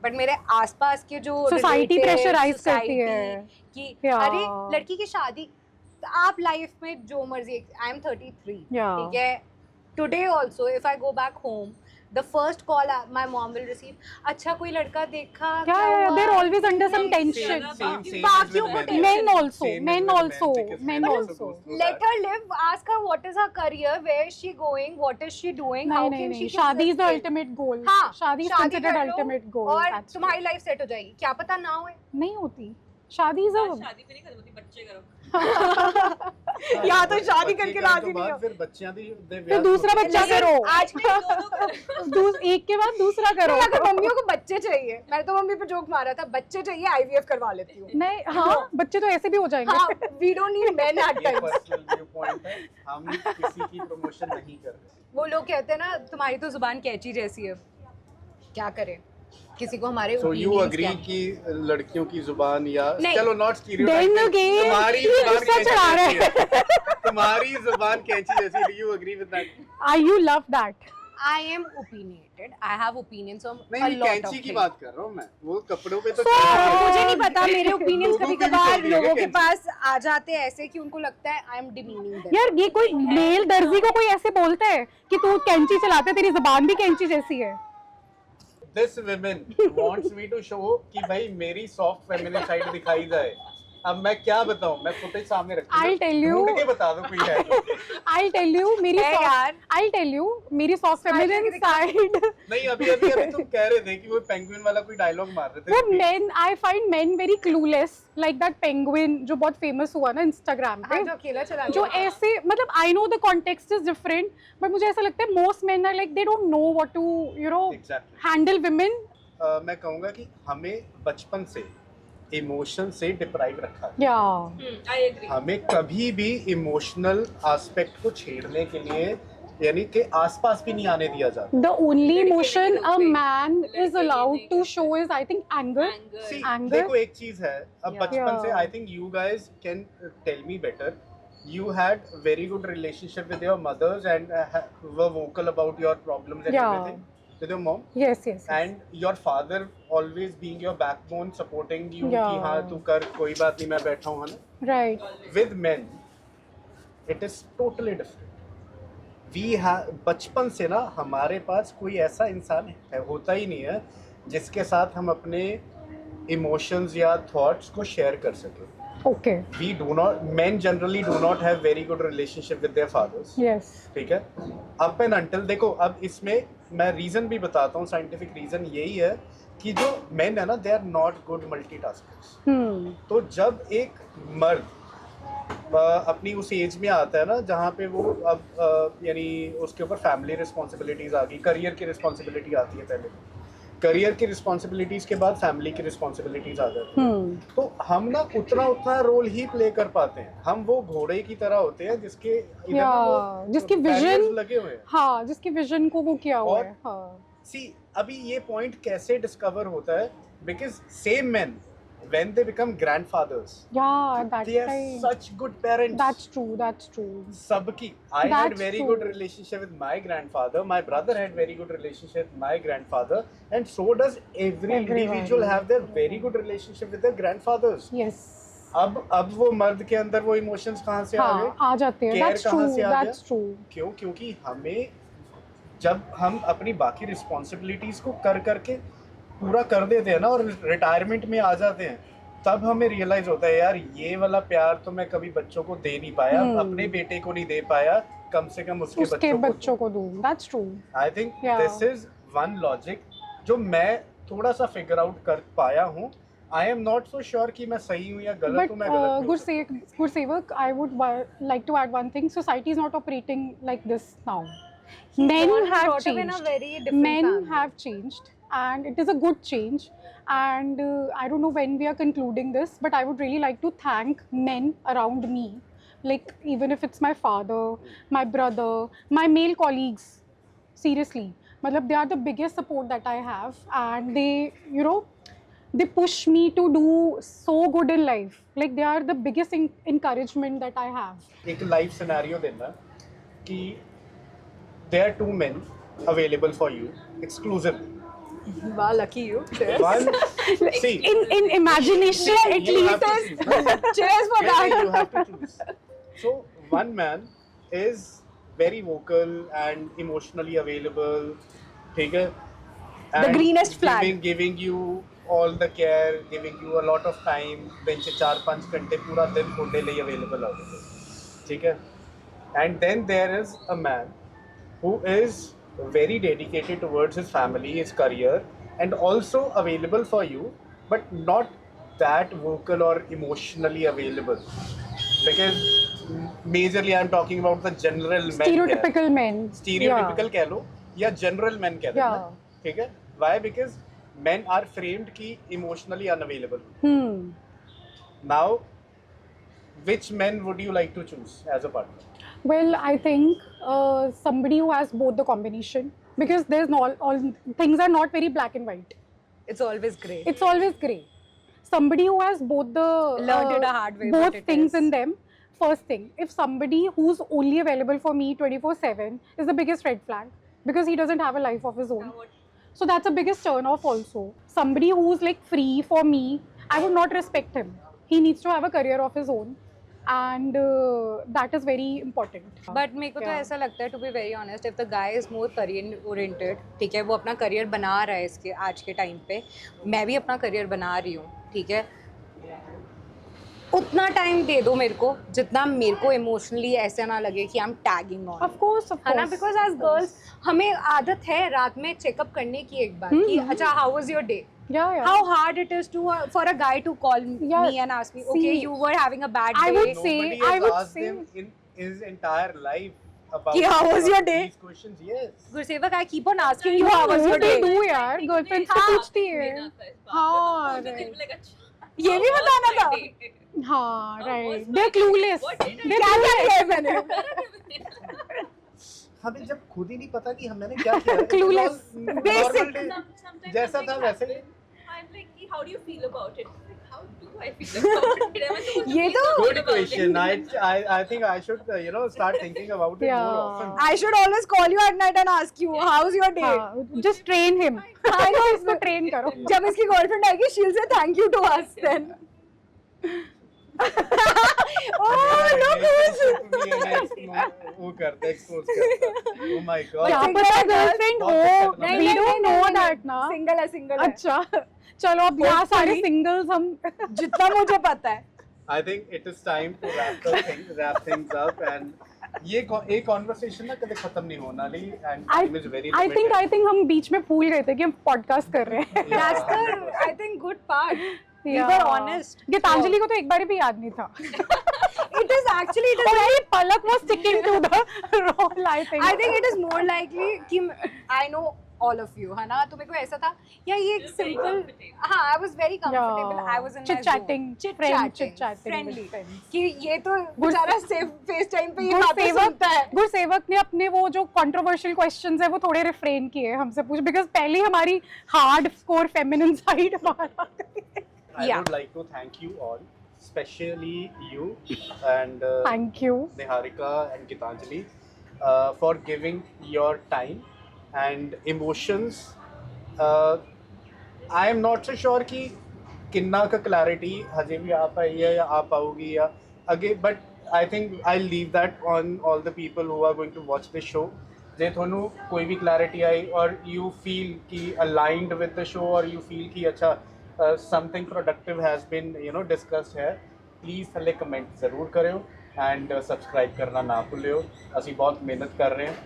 but मेरे आसपास के जो Society relatives, pressurize करती society है। कि Yeah। अरे लड़की की शादी, आप लाइफ में जो मर्जी, आई एम 33, Yeah। ठीक है, today also if I go back home, the first call my mom will receive, अच्छा कोई लड़का देखा क्या Yeah, हुआ? they're always under some नहीं, tension. बाकियों को tension। Men also, men also. Let her live, ask her what is her career, where is she going, what is she doing, how can she शादी is the succeed? ultimate goal. हाँ, शादी is considered कर लो ultimate goal. और That's तुम्हारी life set हो जाएगी, क्या पता ना होए। नहीं होती। शादी is a शादी पे नहीं खत्म होती, बच्चे करो। या तो शादी करके राजी नहीं हो। फिर बच्चियां दी फिर दूसरा बच्चा करो। आज एक के बाद दूसरा करो। अगर मम्मियों को बच्चे चाहिए, मैंने तो मम्मी पे जोक मारा था, बच्चे चाहिए IVF करवा लेती हूँ। नहीं, हाँ, बच्चे तो ऐसे भी हो जाएंगे। हाँ, we don't need men at ये times। पर्सनल व्यू पॉइंट है, हम किसी की प्रमोशन नहीं कर रहे। वो लोग कहते हैं ना तुम्हारी तो जुबान कैची जैसी है, क्या करें, किसी को हमारे So you opinions agree क्या? कि लड़कियों की जुबान या नहीं। चलो नॉट Then स्टीरियोटाइपिंग, again, तुम्हारी ये जुबान गुस्सा कैंची चढ़ा रहे जैसी है, तुम्हारी जुबान कैंची जैसी, do you agree with that? You love that. I am opinionated. I have opinions on नहीं a नहीं, lot of कैंची की things. बात कर रहा हूँ मैं, वो कपड़ों पे तो मुझे नहीं पता, मेरे ओपिनियंस लोगों कभी के भी कभार चलती है लोगों क्या के पास आ जाते हैं ऐसे कि उनको लगता है आई एम डिमीनिंग देम। यार ये कोई मेल दर्जी को कोई ऐसे बोलता है कि तू कैंची चलाते है, तेरी जुबान भी कैंची जैसी है। This women wants me to show कि भाई मेरी सॉफ्ट फेमिनिन साइड दिखाई जाए। अब मैं क्या बताऊं, मैं फुटेज सामने रखती हूं, I'll tell you। ढूंढ के बता दो कोई है तो। I'll tell you मेरी soft feminine side। नहीं अभी तुम कह रहे थे कि वो पेंगुइन वाला कोई डायलॉग मार रहे वो थे। men, I find men very clueless, like that penguin जो बहुत famous हुआ ना Instagram पे, हाँ, जो अकेला चला जो ऐसे, मतलब I know the context is different, but मुझे ऐसा लगता है most men are like they don't know what to, you know, Exactly. handle women मैं कहूँगा कि हमें बचपन से इमोशन से डिप्राइव रखा है। Yeah. I agree. हमें कभी भी इमोशनल एस्पेक्ट को छेड़ने के लिए यानी कि आसपास भी नहीं आने दिया जाता। The only Dedicated emotion a to man dedicated is allowed नहीं to करता। show is, I think, anger. Anger. See, Anger? देखो एक चीज है, अब Yeah. बचपन से Yeah. I think you guys can tell me better, you had very good relationship with your mothers and were vocal about your problems and Yeah. everything with your mom, Yes, yes. and your father always being your backbone supporting you Yeah. कि हाँ तू कर, कोई बात नहीं, मैं बैठा हूँ, है ना। Right. With men it is totally different। we have बचपन से ना हमारे पास कोई ऐसा इंसान है होता ही नहीं है जिसके साथ हम अपने इमोशंस या थॉट्स को शेयर कर सके। Okay. we do not, men generally do not have very good relationship with their fathers। Yes. ठीक है, अप एंड अंटिल, देखो अब इसमें मैं रीजन भी बताता हूँ, साइंटिफिक रीजन यही है कि जो मेन है ना they are not good multitaskers. तो जब एक मर्द अपनी उस एज में आता है ना जहाँ पे वो अब यानी उसके ऊपर फैमिली रिस्पॉन्सिबिलिटीज आ गई, करियर की रिस्पॉन्सिबिलिटी आती है, पहले करियर की रिस्पॉन्सिबिलिटीज के बाद फैमिली की रिस्पॉन्सिबिलिटीज आ जाती है। तो हम ना उतना रोल ही प्ले कर पाते हैं, हम वो घोड़े की तरह होते हैं जिसके इधर ना वो जिसकी barriers vision- लगे हुए हैं। हाँ, जिसकी विजन को वो किया हुआ और- है। हाँ. सी अभी ये पॉइंट कैसे डिस्कवर होता है, because same main when they become grandfathers Yeah, that's they are right. such good parents। That's true. That's true. सबकी, I had That's very true. good relationship with my grandfather, my brother had very good relationship with my grandfather, and so does every Everyone. individual have their very good relationship with their grandfathers। Yes. अब वो मर्द के अंदर वो emotions कहाँ से आ हाँ, गए, आ जाते हैं. Care That's कहाँ true. से आ That's true. क्यों? क्योंकि हमें जब हम अपनी बाकी रिस्पॉन्सिबिलिटीज को करके पूरा कर देते हैं ना और रिटायरमेंट में आ जाते हैं, तब हमें रियलाइज होता है यार ये वाला प्यार तो मैं कभी बच्चों को दे नहीं पाया, अपने बेटे को नहीं दे पाया, कम से कम उसके बच्चों को दूँ. That's true. I think Yeah. This is one logic जो मैं थोड़ा सा फिगर आउट कर पाया हूँ। I am not so sure कि मैं सही हूँ या गलत But हूँ, मैं गलत Gursevak, I would like to add one thing. Society is not operating like this now. Born Men and have brought up in a changed. very different Men family. have changed, and it is a good change. And I don't know when we are concluding this, but I would really like to thank men around me, like even if it's my father, my brother, my male colleagues. Seriously, matlab they are the biggest support that I have, and they push me to do so good in life. Like they are the biggest encouragement that I have. एक life scenario देना कि there are two men available for you exclusively। Wow, lucky you. One, see, In imagination, at you have least. to choose. Cheers for Yeah, that. you have to choose। So one man is very vocal and emotionally available, ठीक है? And greenest flag. giving you all the care, giving you a lot of time, दिन से 4-5 घंटे पूरा दिन ਤੁਹਾਡੇ ਲਈ available होगा, ठीक है? And then there is a man who is very dedicated towards his family, his career, and also available for you, but not that vocal or emotionally available, because majorly I'm talking about the general men here। Stereotypical men. Stereotypical कह लो या general men कह दो, Yeah. ठीक है? Why? Because men are framed की emotionally unavailable। Now, which men would you like to choose as a partner? Well, I think somebody who has both the combination, because there's not all things are not very black and white. It's always great. It's always grey. Somebody who has both the Learned it a hard way, but both it things is. in them. First thing, if somebody who's only available for me 24/7 is the biggest red flag, because he doesn't have a life of his own. So that's the biggest turn off also. Somebody who's like free for me, I would not respect him. He needs to have a career of his own, and that is very important. But मेरे को तो Yeah. ऐसा लगता है, to be very honest, if the guy is more career oriented, ठीक है, वो अपना करियर बना रहा है इसके आज के टाइम पे, मैं भी अपना करियर बना रही हूँ, ठीक है, उतना टाइम दे दो मेरे को जितना मेरे को इमोशनली ऐसा ना लगे कि I am tagging on, Of course, है ना, बिकॉज एज गर्ल्स हमें आदत है रात में चेकअप करने की एक बार कि अच्छा how was your day, Yeah. how hard it is to for a guy to call Yeah. me and ask me, okay, See, you were having a bad I day. would say- Nobody I has would asked say- him in his entire life, about कि how was your day? these questions. Yes. Gursewak, I keep on asking you how was your they day. do यार, girlfriend से पूछती है. हाँ, ये भी बताना था. हाँ, right. They're clueless. क्या किया है मैंने? हमें जब खुद ही नहीं पता कि हमने क्या किया. Clueless. Basic. जैसा था वैसे ही. I'm like, how do you feel about it? Like, how do I feel about it? Am I supposed to ये feel तो good Good about question. it? I think I should start thinking about it Yeah. more often. I should always call you at night and ask you how's your day. हाँ, just train him. I know इसको train करो. जब इसकी girlfriend आएगी she'll say thank you to us then. Oh look who's वो करता है, expose करता है. Oh my God. क्या पता girlfriend हो. बहुत खतरनाक. We don't know that ना. सिंगल है. अच्छा, चलो अब यहाँ सारे singles हम. जितना मुझे पता है. I think it is time to wrap things up and ये एक conversation ना कभी खत्म नहीं होना ली and time is very I limited. think हम बीच में भूल गए थे कि हम podcast कर रहे हैं. Yeah. That's the I think good part. We Yeah. were honest. Geetanjali को तो एक बार भी याद नहीं था. It is actually it is Only Palak was sticking to the role. I think. I think it is more likely कि I know all of you है ना, तो मेरे को ऐसा था या ये एक You're very simple comfortable. हाँ I was very comfortable. Yeah. I was in my Chit-chatting, zone. friend Chit-chatting, chit-chatting with friendly. friends. कि ये तो बेचारा सेफ फेस टाइम पे ये बातें गुरसेवक सुनता है. गुरसेवक ने अपने वो जो कंट्रोवर्शियल क्वेश्चंस है वो थोड़े रिफ्रेन किए हमसे पूछ, बिकॉज पहले हमारी हार्ड कोर फेमिनिन साइड हमारा. I Yeah. would like to thank you all, especially you and thank you. Niharika and Gitanjali for giving your time and emotions. I am not so sure कि किन्ना का clarity हजे भी आ पाई है या आ पाओगी या again, but I think I'll leave that on all the people who are going to watch this show. जे थोनू कोई भी clarity आई और you feel कि aligned with the show और you feel कि अच्छा something productive has been discussed here, please थल्ले comment ज़रूर करें and subscribe करना ना भूलियो. ਅਸੀਂ बहुत मेहनत कर रहे हैं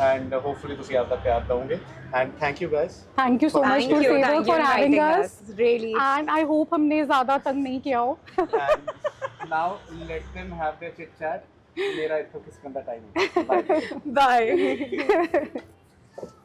and hopefully ਤੁਸੀਂ ਆਪਦਾ ਪਿਆਰ ਦਵੋਗੇ and thank you guys. Thank you so much Thank you Gursewak for having inviting us. us. Really. And I hope हमने ज्यादा तंग नहीं किया हो. And now let them have their chit chat. मेरा इत्थों किस का टाइम है. Bye. Bye.